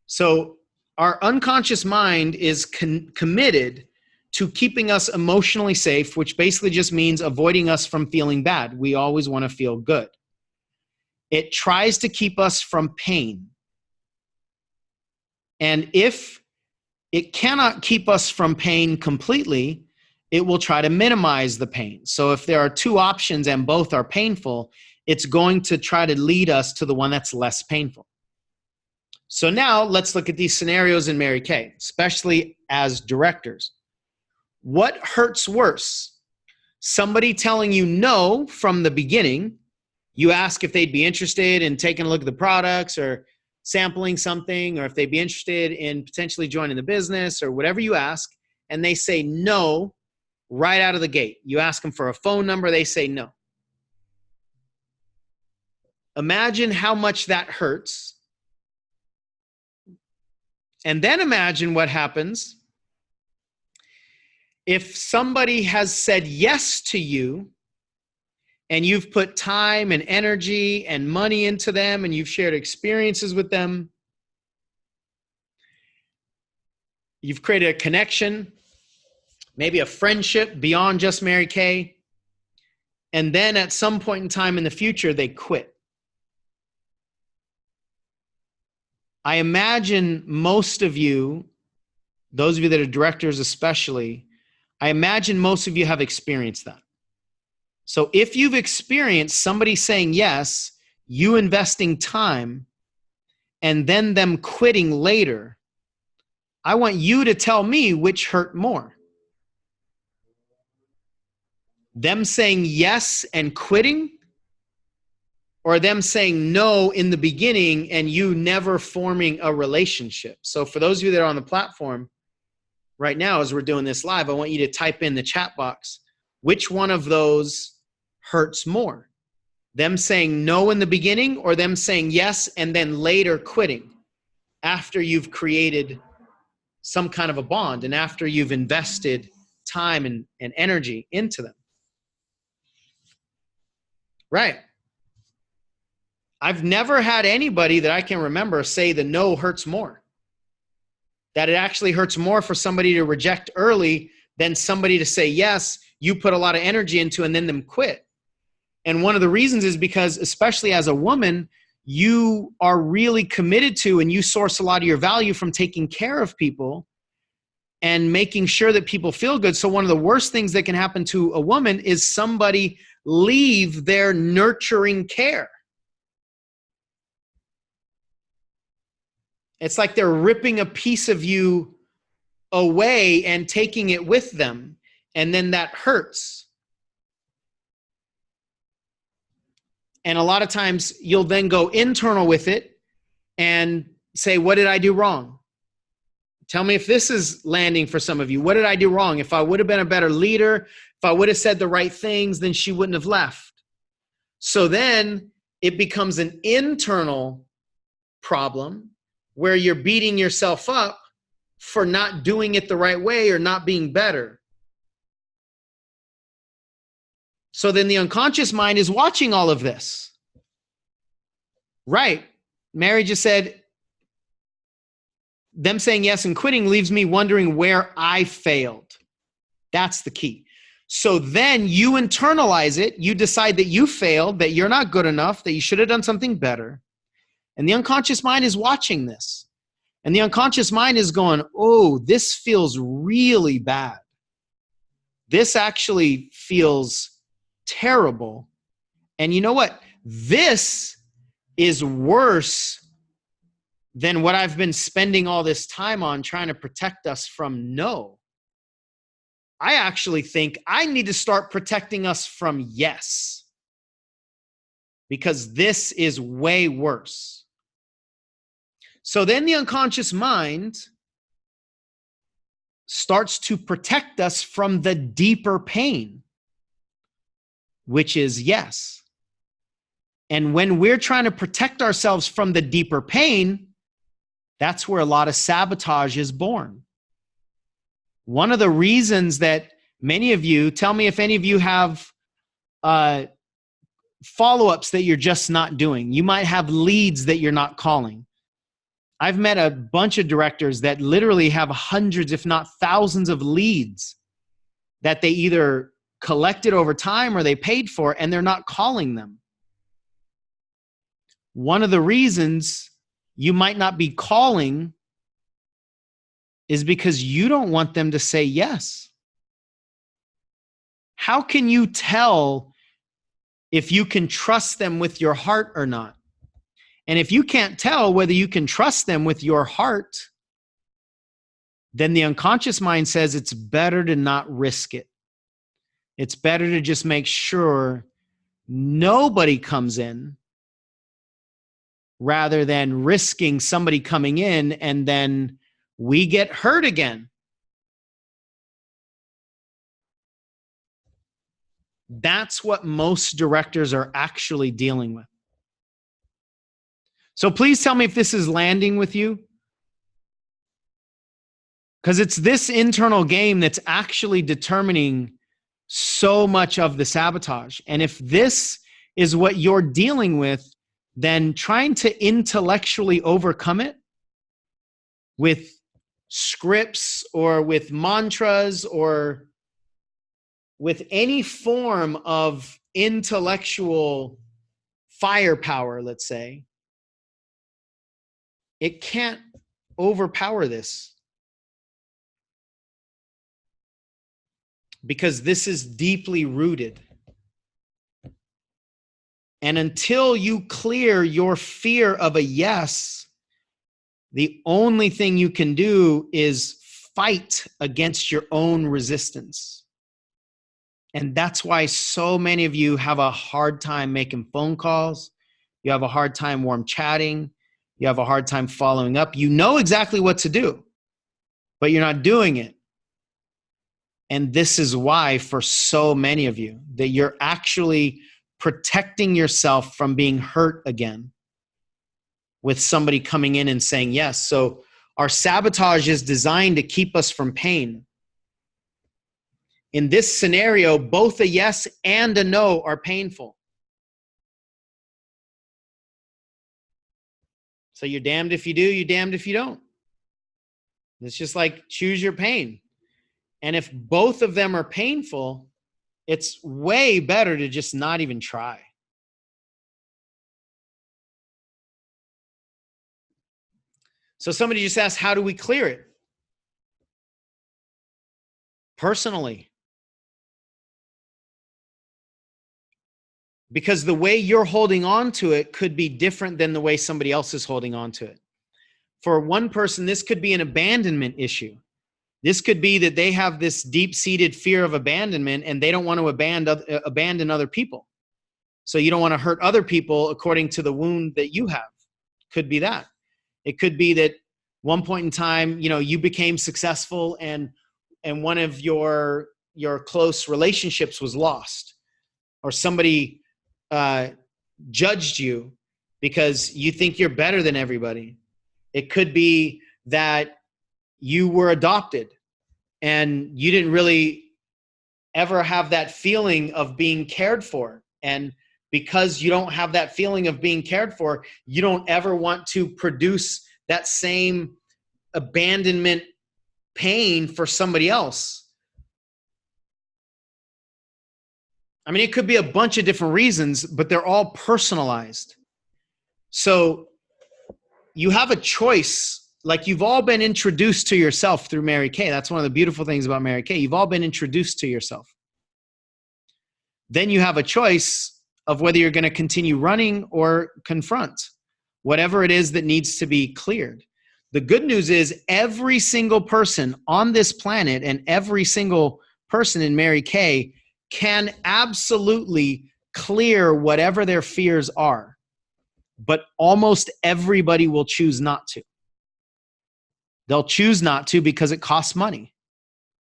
So our unconscious mind is committed to keeping us emotionally safe, which basically just means avoiding us from feeling bad. We always want to feel good. It tries to keep us from pain. And if it cannot keep us from pain completely, it will try to minimize the pain. So if there are two options and both are painful, it's going to try to lead us to the one that's less painful. So now let's look at these scenarios in Mary Kay, especially as directors. What hurts worse? Somebody telling you no from the beginning. You ask if they'd be interested in taking a look at the products or sampling something, or if they'd be interested in potentially joining the business or whatever you ask, and they say no right out of the gate. You ask them for a phone number, they say no. Imagine how much that hurts. And then imagine what happens if somebody has said yes to you and you've put time and energy and money into them and you've shared experiences with them. You've created a connection, maybe a friendship beyond just Mary Kay. And then at some point in time in the future, they quit. I imagine most of you, those of you that are directors especially, I imagine most of you have experienced that. So if you've experienced somebody saying yes, you investing time, and then them quitting later, I want you to tell me which hurt more. Them saying yes and quitting, or them saying no in the beginning and you never forming a relationship. So for those of you that are on the platform right now, as we're doing this live, I want you to type in the chat box, which one of those hurts more? Them saying no in the beginning, or them saying yes and then later quitting after you've created some kind of a bond and after you've invested time and energy into them. Right. I've never had anybody that I can remember say the no hurts more. That it actually hurts more for somebody to reject early than somebody to say yes, you put a lot of energy into and then them quit. And one of the reasons is because, especially as a woman, you are really committed to and you source a lot of your value from taking care of people and making sure that people feel good. So one of the worst things that can happen to a woman is somebody leave their nurturing care. It's like they're ripping a piece of you away and taking it with them. And then that hurts. And a lot of times you'll then go internal with it and say, what did I do wrong? Tell me if this is landing for some of you. What did I do wrong? If I would have been a better leader, if I would have said the right things, then she wouldn't have left. So then it becomes an internal problem where you're beating yourself up for not doing it the right way or not being better. So then the unconscious mind is watching all of this. Right. Mary just said, them saying yes and quitting leaves me wondering where I failed. That's the key. So then you internalize it. You decide that you failed, that you're not good enough, that you should have done something better. And the unconscious mind is watching this. And the unconscious mind is going, oh, this feels really bad. This actually feels terrible. And you know what? This is worse than what I've been spending all this time on trying to protect us from no. I actually think I need to start protecting us from yes, because this is way worse. So then the unconscious mind starts to protect us from the deeper pain, which is yes. And when we're trying to protect ourselves from the deeper pain, that's where a lot of sabotage is born. One of the reasons that many of you, tell me if any of you have follow-ups that you're just not doing. You might have leads that you're not calling. I've met a bunch of directors that literally have hundreds, if not thousands of leads that they either collected over time or they paid for, and they're not calling them. One of the reasons you might not be calling is because you don't want them to say yes. How can you tell if you can trust them with your heart or not? And if you can't tell whether you can trust them with your heart, then the unconscious mind says it's better to not risk it. It's better to just make sure nobody comes in rather than risking somebody coming in and then we get hurt again. That's what most directors are actually dealing with. So please tell me if this is landing with you. Because it's this internal game that's actually determining so much of the sabotage. And if this is what you're dealing with, then trying to intellectually overcome it with scripts or with mantras or with any form of intellectual firepower, let's say, it can't overpower this. Because this is deeply rooted. And until you clear your fear of a yes, the only thing you can do is fight against your own resistance. And that's why so many of you have a hard time making phone calls. You have a hard time warm chatting. You have a hard time following up. You know exactly what to do, but you're not doing it. And this is why for so many of you that you're actually protecting yourself from being hurt again with somebody coming in and saying yes. So our sabotage is designed to keep us from pain. In this scenario, both a yes and a no are painful. So you're damned if you do, you're damned if you don't. It's just like choose your pain. And if both of them are painful, it's way better to just not even try. So somebody just asked, how do we clear it? Personally. Because the way you're holding on to it could be different than the way somebody else is holding on to it. For one person, this could be an abandonment issue. This could be that they have this deep-seated fear of abandonment and they don't want to abandon other people. So you don't want to hurt other people according to the wound that you have. Could be that. It could be that one point in time, you became successful and one of your close relationships was lost, or somebody judged you because you think you're better than everybody. It could be that you were adopted and you didn't really ever have that feeling of being cared for. And because you don't have that feeling of being cared for, you don't ever want to produce that same abandonment pain for somebody else. I mean, it could be a bunch of different reasons, but they're all personalized. So you have a choice. Like, you've all been introduced to yourself through Mary Kay. That's one of the beautiful things about Mary Kay. You've all been introduced to yourself. Then you have a choice of whether you're going to continue running or confront whatever it is that needs to be cleared. The good news is every single person on this planet and every single person in Mary Kay can absolutely clear whatever their fears are. But almost everybody will choose not to. They'll choose not to because it costs money.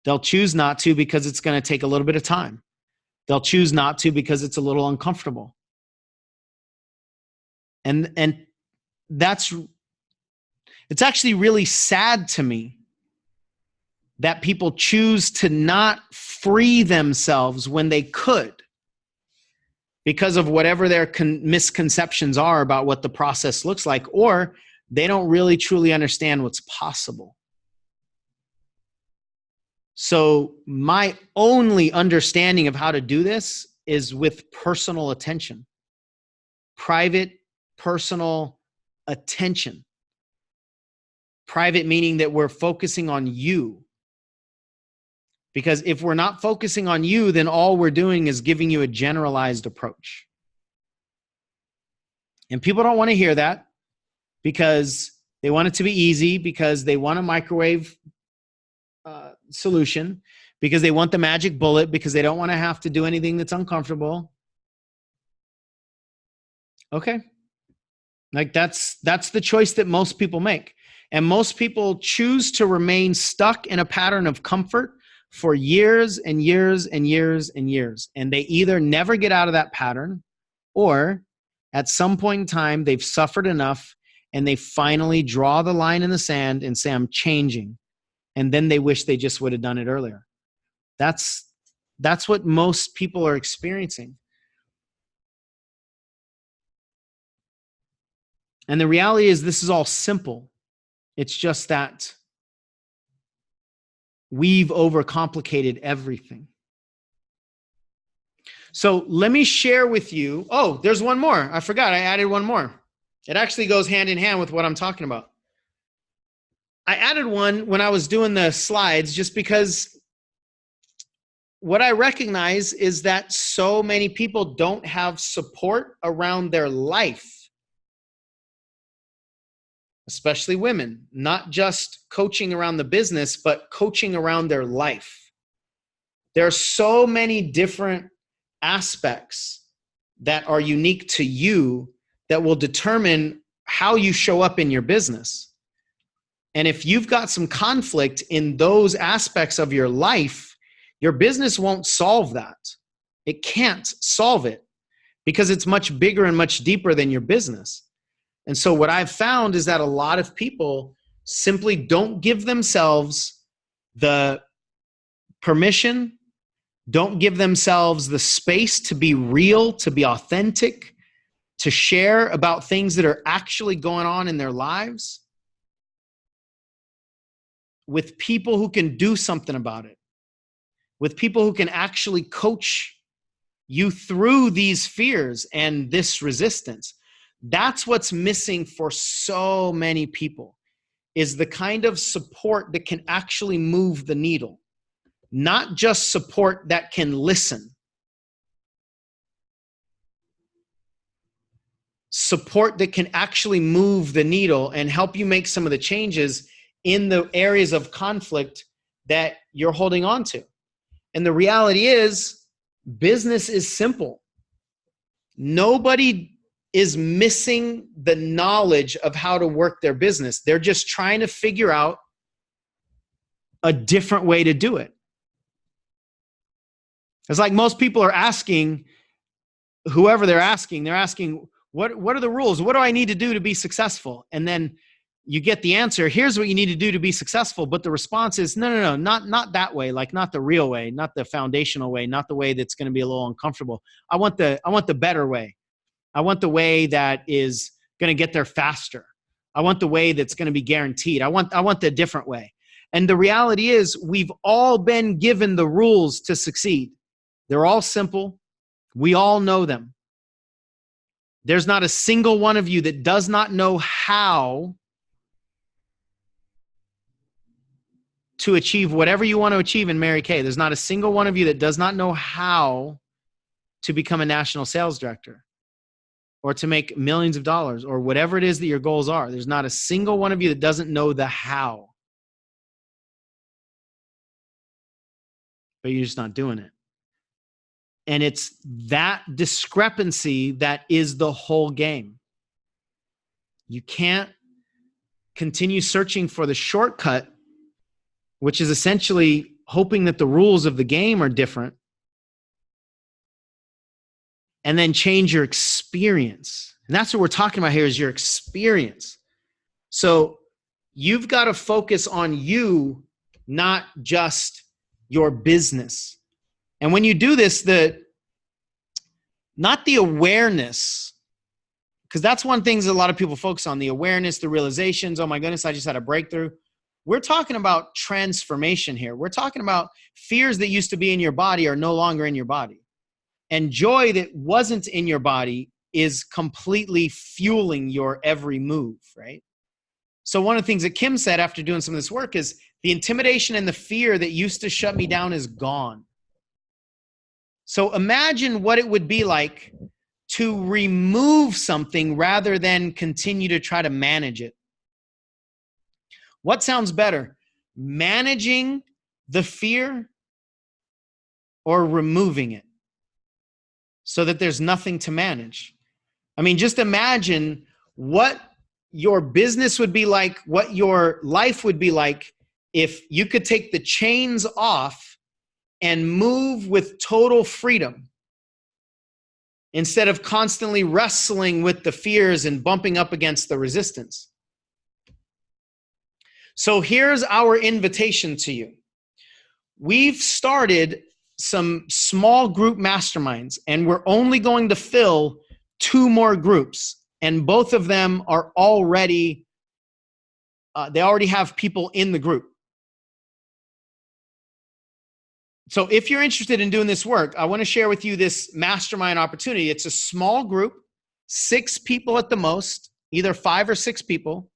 They'll choose not to because it's going to take a little bit of time. They'll choose not to because it's a little uncomfortable. And it's actually really sad to me that people choose to not free themselves when they could, because of whatever their misconceptions are about what the process looks like, or they don't really truly understand what's possible. So my only understanding of how to do this is with personal attention, private, personal attention. Private meaning that we're focusing on you. Because if we're not focusing on you, then all we're doing is giving you a generalized approach. And people don't want to hear that because they want it to be easy, because they want a microwave solution, because they want the magic bullet, because they don't want to have to do anything that's uncomfortable. Okay. Like that's the choice that most people make. And most people choose to remain stuck in a pattern of comfort for years and years and years and years. And they either never get out of that pattern, or at some point in time, they've suffered enough and they finally draw the line in the sand and say, I'm changing. And then they wish they just would have done it earlier. That's what most people are experiencing. And the reality is this is all simple. It's just that we've overcomplicated everything. So let me share with you. Oh, there's one more. I forgot. I added one more. It actually goes hand in hand with what I'm talking about. I added one when I was doing the slides just because what I recognize is that so many people don't have support around their life, especially women, not just coaching around the business, but coaching around their life. There are so many different aspects that are unique to you that will determine how you show up in your business. And if you've got some conflict in those aspects of your life, your business won't solve that. It can't solve it because it's much bigger and much deeper than your business. And so what I've found is that a lot of people simply don't give themselves the permission, don't give themselves the space to be real, to be authentic, to share about things that are actually going on in their lives with people who can do something about it, with people who can actually coach you through these fears and this resistance. That's what's missing for so many people, is the kind of support that can actually move the needle, not just support that can listen. Support that can actually move the needle and help you make some of the changes in the areas of conflict that you're holding on to. And the reality is, business is simple. Nobody is missing the knowledge of how to work their business. They're just trying to figure out a different way to do it. It's like most people are asking, whoever they're asking, what are the rules? What do I need to do to be successful? And then you get the answer, here's what you need to do to be successful. But the response is, no, not that way. Like not the real way, not the foundational way, not the way that's going to be a little uncomfortable. I want the better way. I want the way that is going to get there faster. I want the way that's going to be guaranteed. I want the different way. And the reality is, we've all been given the rules to succeed. They're all simple. We all know them. There's not a single one of you that does not know how to achieve whatever you want to achieve in Mary Kay. There's not a single one of you that does not know how to become a national sales director or to make millions of dollars or whatever it is that your goals are. There's not a single one of you that doesn't know the how. But you're just not doing it. And it's that discrepancy that is the whole game. You can't continue searching for the shortcut, which is essentially hoping that the rules of the game are different, and then change your experience. And that's what we're talking about here is your experience. So you've got to focus on you, not just your business. And when you do this, not the awareness, because that's one thing that a lot of people focus on, the awareness, the realizations. Oh my goodness, I just had a breakthrough. We're talking about transformation here. We're talking about fears that used to be in your body are no longer in your body. And joy that wasn't in your body is completely fueling your every move, right? So one of the things that Kim said after doing some of this work is the intimidation and the fear that used to shut me down is gone. So imagine what it would be like to remove something rather than continue to try to manage it. What sounds better, managing the fear or removing it so that there's nothing to manage? I mean, just imagine what your business would be like, what your life would be like if you could take the chains off and move with total freedom instead of constantly wrestling with the fears and bumping up against the resistance. So here's our invitation to you. We've started some small group masterminds, and we're only going to fill 2 more groups. And both of them are already, they already have people in the group. So if you're interested in doing this work, I want to share with you this mastermind opportunity. It's a small group, 6 people at the most, either 5 or 6 people.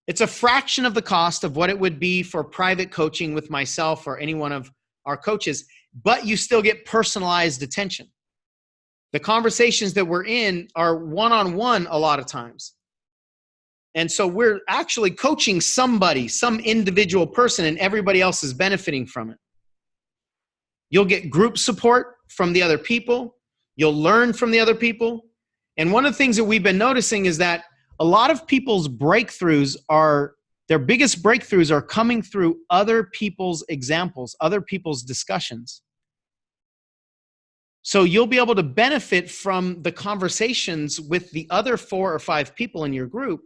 It's a fraction of the cost of what it would be for private coaching with myself or any one of our coaches, but you still get personalized attention. The conversations that we're in are one-on-one a lot of times. And so we're actually coaching somebody, some individual person, and everybody else is benefiting from it. You'll get group support from the other people. You'll learn from the other people. And one of the things that we've been noticing is that a lot of people's breakthroughs their biggest breakthroughs are coming through other people's examples, other people's discussions. So you'll be able to benefit from the conversations with the other 4 or 5 people in your group,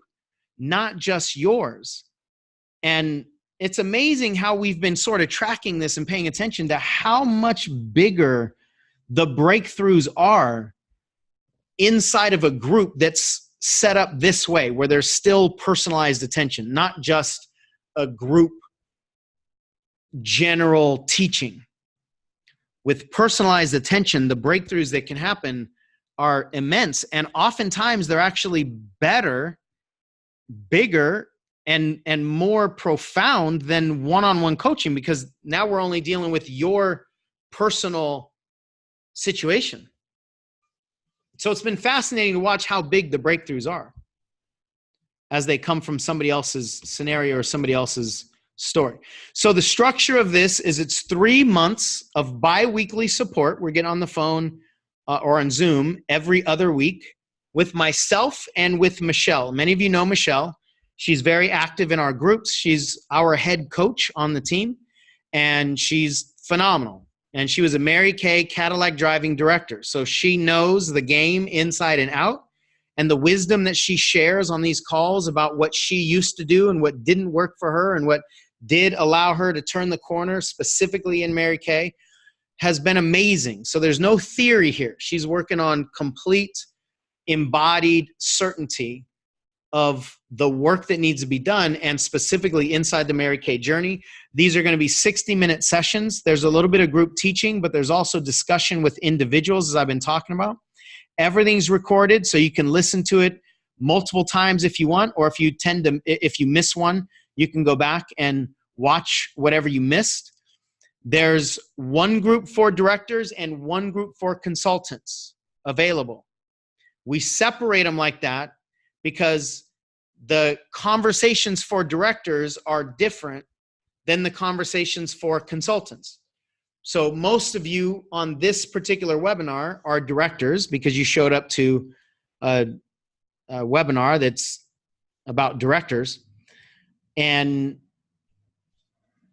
not just yours. And it's amazing how we've been sort of tracking this and paying attention to how much bigger the breakthroughs are inside of a group that's set up this way, where there's still personalized attention, not just a group general teaching. With personalized attention, the breakthroughs that can happen are immense. And oftentimes they're actually better, bigger, and more profound than one-on-one coaching, because now we're only dealing with your personal situation. So it's been fascinating to watch how big the breakthroughs are as they come from somebody else's scenario or somebody else's story. So the structure of this is it's 3 months of bi-weekly support. We're getting on the phone or on Zoom every other week with myself and with Michelle. Many of you know Michelle. She's very active in our groups. She's our head coach on the team, and she's phenomenal. And she was a Mary Kay Cadillac driving director. So she knows the game inside and out, and the wisdom that she shares on these calls about what she used to do and what didn't work for her and what did allow her to turn the corner, specifically in Mary Kay, has been amazing. So there's no theory here. She's working on complete embodied certainty of the work that needs to be done, and specifically inside the Mary Kay journey. These are going to be 60-minute sessions. There's a little bit of group teaching, but there's also discussion with individuals, as I've been talking about. Everything's recorded, so you can listen to it multiple times if you want, or if you miss one, you can go back and watch whatever you missed. There's one group for directors and one group for consultants available. We separate them like that because the conversations for directors are different than the conversations for consultants. So most of you on this particular webinar are directors because you showed up to a webinar that's about directors. And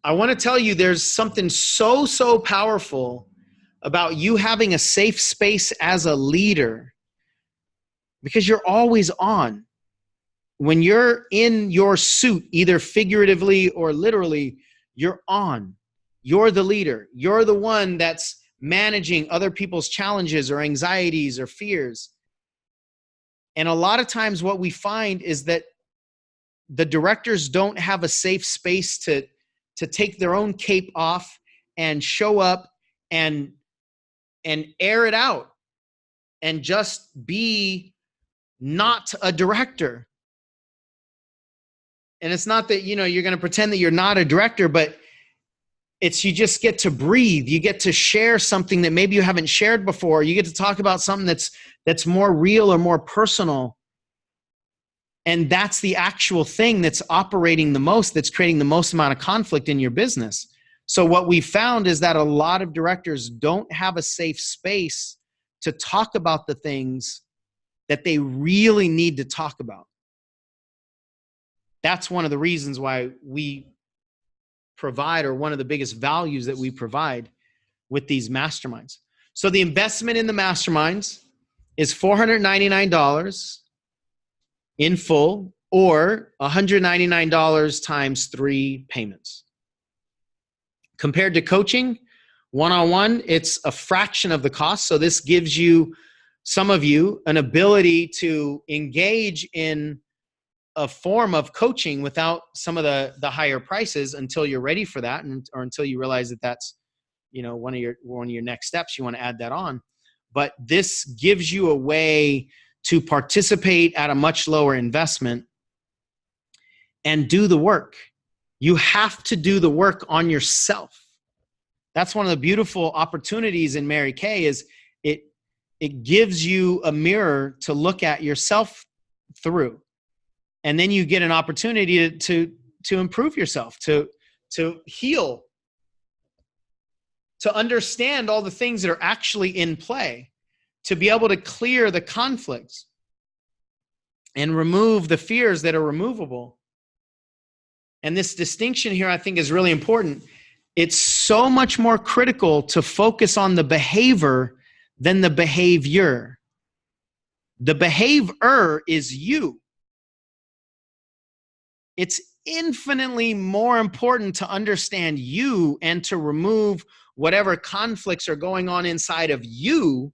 I want to tell you there's something so powerful about you having a safe space as a leader. because you're always on. When you're in your suit, either figuratively or literally, you're on. You're the leader. You're the one that's managing other people's challenges or anxieties or fears. And a lot of times what we find is that the directors don't have a safe space to take their own cape off and show up and air it out and just be not a director. And it's not that, you're going to pretend that you're not a director, but it's you just get to breathe. You get to share something that maybe you haven't shared before. You get to talk about something that's more real or more personal. And that's the actual thing that's operating the most, that's creating the most amount of conflict in your business. So what we found is that a lot of directors don't have a safe space to talk about the things that they really need to talk about. That's one of the reasons why we provide, or one of the biggest values that we provide with these masterminds. So the investment in the masterminds is $499 in full, or $199 times 3 payments. Compared to coaching, one-on-one, it's a fraction of the cost. So this gives you, some of you, an ability to engage in a form of coaching without some of the higher prices until you're ready for that, or until you realize that that's, one of your next steps. You want to add that on. But this gives you a way to participate at a much lower investment and do the work. You have to do the work on yourself. That's one of the beautiful opportunities in Mary Kay, is it gives you a mirror to look at yourself through. And then you get an opportunity to improve yourself, to heal, to understand all the things that are actually in play, to be able to clear the conflicts and remove the fears that are removable. And this distinction here, I think, is really important. It's so much more critical to focus on the behavior than the behavior. The behavior is you. It's infinitely more important to understand you and to remove whatever conflicts are going on inside of you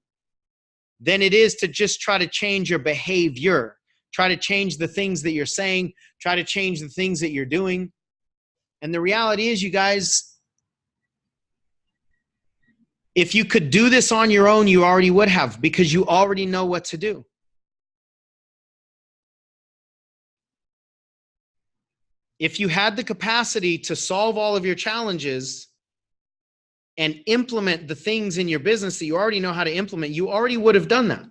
than it is to just try to change your behavior. Try to change the things that you're saying. Try to change the things that you're doing. And the reality is, you guys, if you could do this on your own, you already would have, because you already know what to do. If you had the capacity to solve all of your challenges and implement the things in your business that you already know how to implement, you already would have done that.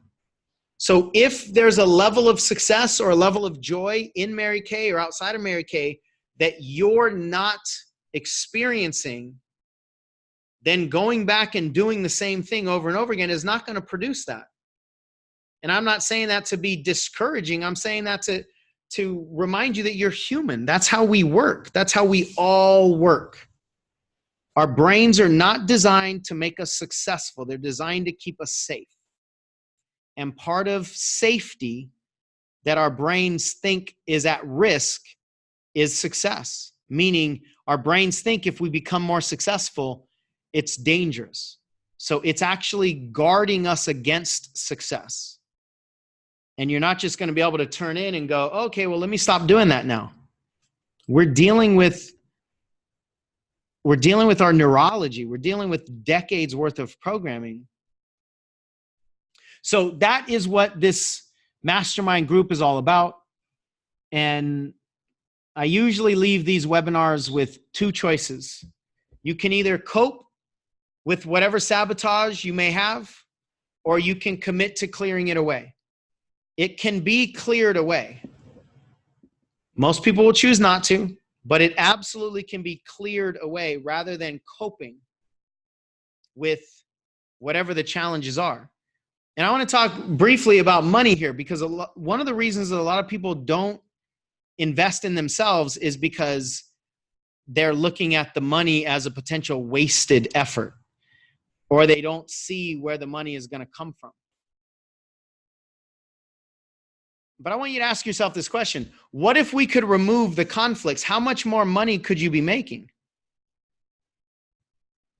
So if there's a level of success or a level of joy in Mary Kay or outside of Mary Kay that you're not experiencing, then going back and doing the same thing over and over again is not going to produce that. And I'm not saying that to be discouraging. I'm saying that to remind you that you're human. That's how we work. That's how we all work. Our brains are not designed to make us successful. They're designed to keep us safe. And part of safety that our brains think is at risk is success. Meaning our brains think if we become more successful, it's dangerous. So it's actually guarding us against success. And you're not just going to be able to turn in and go, okay, well, let me stop doing that now. We're dealing with our neurology. We're dealing with decades worth of programming. So that is what this mastermind group is all about. And I usually leave these webinars with 2 choices. You can either cope with whatever sabotage you may have, or you can commit to clearing it away. It can be cleared away. Most people will choose not to, but it absolutely can be cleared away rather than coping with whatever the challenges are. And I want to talk briefly about money here, because one of the reasons that a lot of people don't invest in themselves is because they're looking at the money as a potential wasted effort, or they don't see where the money is going to come from. But I want you to ask yourself this question. What if we could remove the conflicts? How much more money could you be making?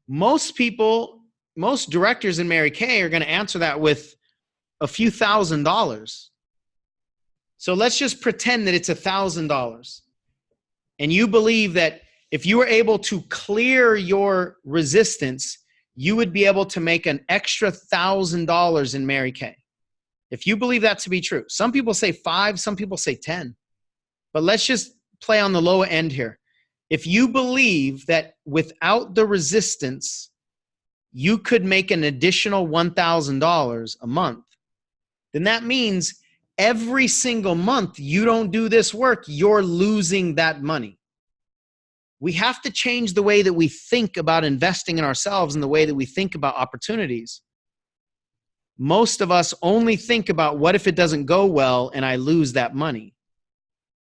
Most people, most directors in Mary Kay are going to answer that with a few $1,000s. So let's just pretend that it's $1,000. And you believe that if you were able to clear your resistance, you would be able to make an extra $1,000 in Mary Kay. If you believe that to be true, some people say 5, some people say 10. But let's just play on the lower end here. If you believe that without the resistance, you could make an additional $1,000 a month, then that means every single month you don't do this work, you're losing that money. We have to change the way that we think about investing in ourselves and the way that we think about opportunities. Most of us only think about what if it doesn't go well and I lose that money.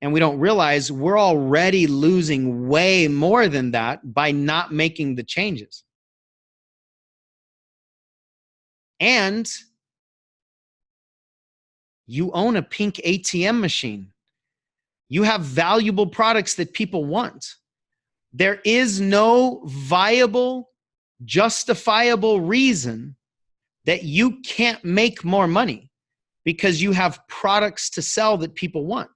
And we don't realize we're already losing way more than that by not making the changes. And you own a pink ATM machine. You have valuable products that people want. There is no viable, justifiable reason that you can't make more money because you have products to sell that people want.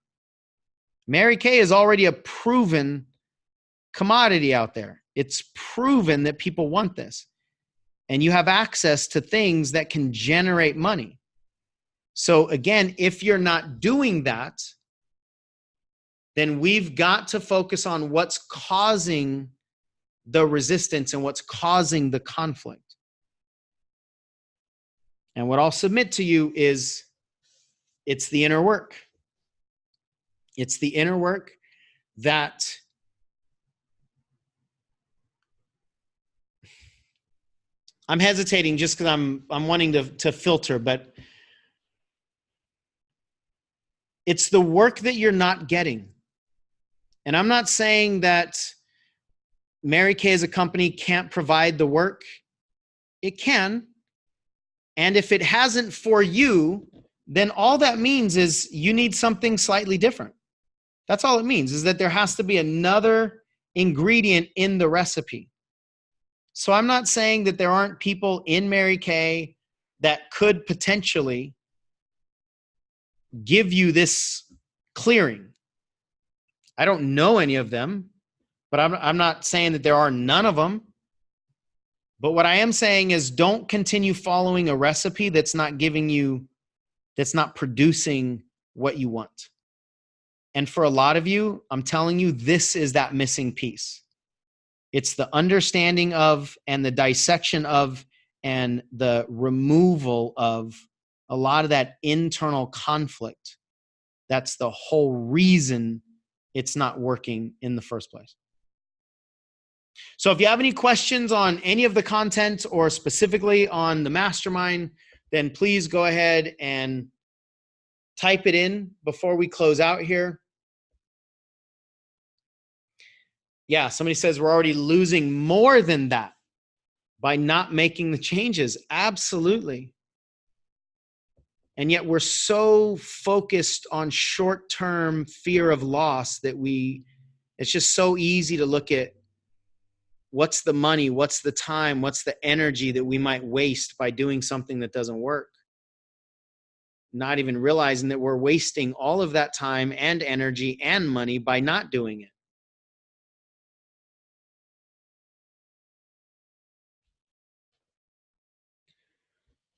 Mary Kay is already a proven commodity out there. It's proven that people want this. And you have access to things that can generate money. So again, if you're not doing that, then we've got to focus on what's causing the resistance and what's causing the conflict. And what I'll submit to you is it's the inner work. It's the inner work that I'm hesitating just because I'm wanting to filter, but it's the work that you're not getting. And I'm not saying that Mary Kay as a company can't provide the work. It can. And if it hasn't for you, then all that means is you need something slightly different. That's all it means, is that there has to be another ingredient in the recipe. So I'm not saying that there aren't people in Mary Kay that could potentially give you this clearing. I don't know any of them, but I'm not saying that there are none of them. But what I am saying is don't continue following a recipe that's not giving you, that's not producing what you want. And for a lot of you, I'm telling you, this is that missing piece. It's the understanding of and the dissection of and the removal of a lot of that internal conflict. That's the whole reason it's not working in the first place. So if you have any questions on any of the content or specifically on the mastermind, then please go ahead and type it in before we close out here. Yeah, somebody says we're already losing more than that by not making the changes. Absolutely. And yet we're so focused on short-term fear of loss that it's just so easy to look at what's the money, what's the time, what's the energy that we might waste by doing something that doesn't work. Not even realizing that we're wasting all of that time and energy and money by not doing it.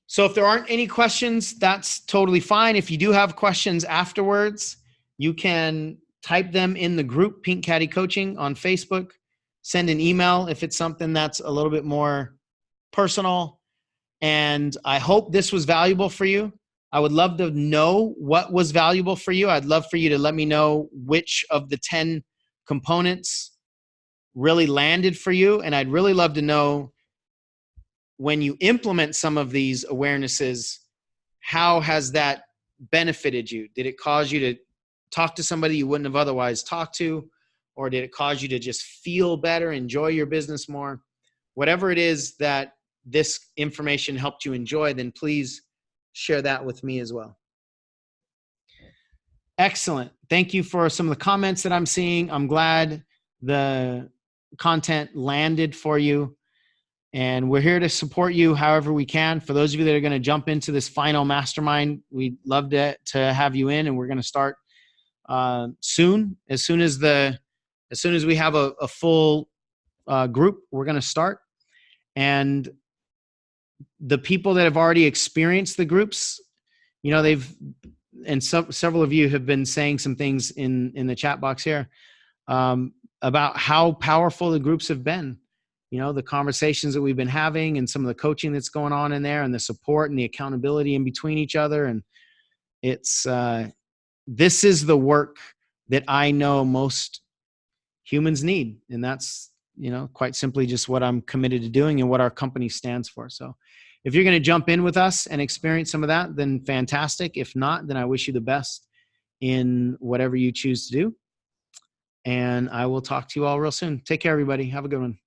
So if there aren't any questions, that's totally fine. If you do have questions afterwards, you can type them in the group, Pink Caddy Coaching on Facebook. Send an email if it's something that's a little bit more personal. And I hope this was valuable for you. I would love to know what was valuable for you. I'd love for you to let me know which of the 10 components really landed for you. And I'd really love to know, when you implement some of these awarenesses, how has that benefited you? Did it cause you to talk to somebody you wouldn't have otherwise talked to? Or did it cause you to just feel better, enjoy your business more? Whatever it is that this information helped you enjoy, then please share that with me as well. Excellent. Thank you for some of the comments that I'm seeing. I'm glad the content landed for you. And we're here to support you however we can. For those of you that are going to jump into this final mastermind, we'd love to have you in, and we're going to start soon. As soon as we have a full group, we're going to start. And the people that have already experienced the groups, you know, several of you have been saying some things in the chat box here about how powerful the groups have been. You know, the conversations that we've been having and some of the coaching that's going on in there, and the support and the accountability in between each other. And it's, this is the work that I know most humans need. And that's, you know, quite simply just what I'm committed to doing and what our company stands for. So if you're going to jump in with us and experience some of that, then fantastic. If not, then I wish you the best in whatever you choose to do. And I will talk to you all real soon. Take care, everybody. Have a good one.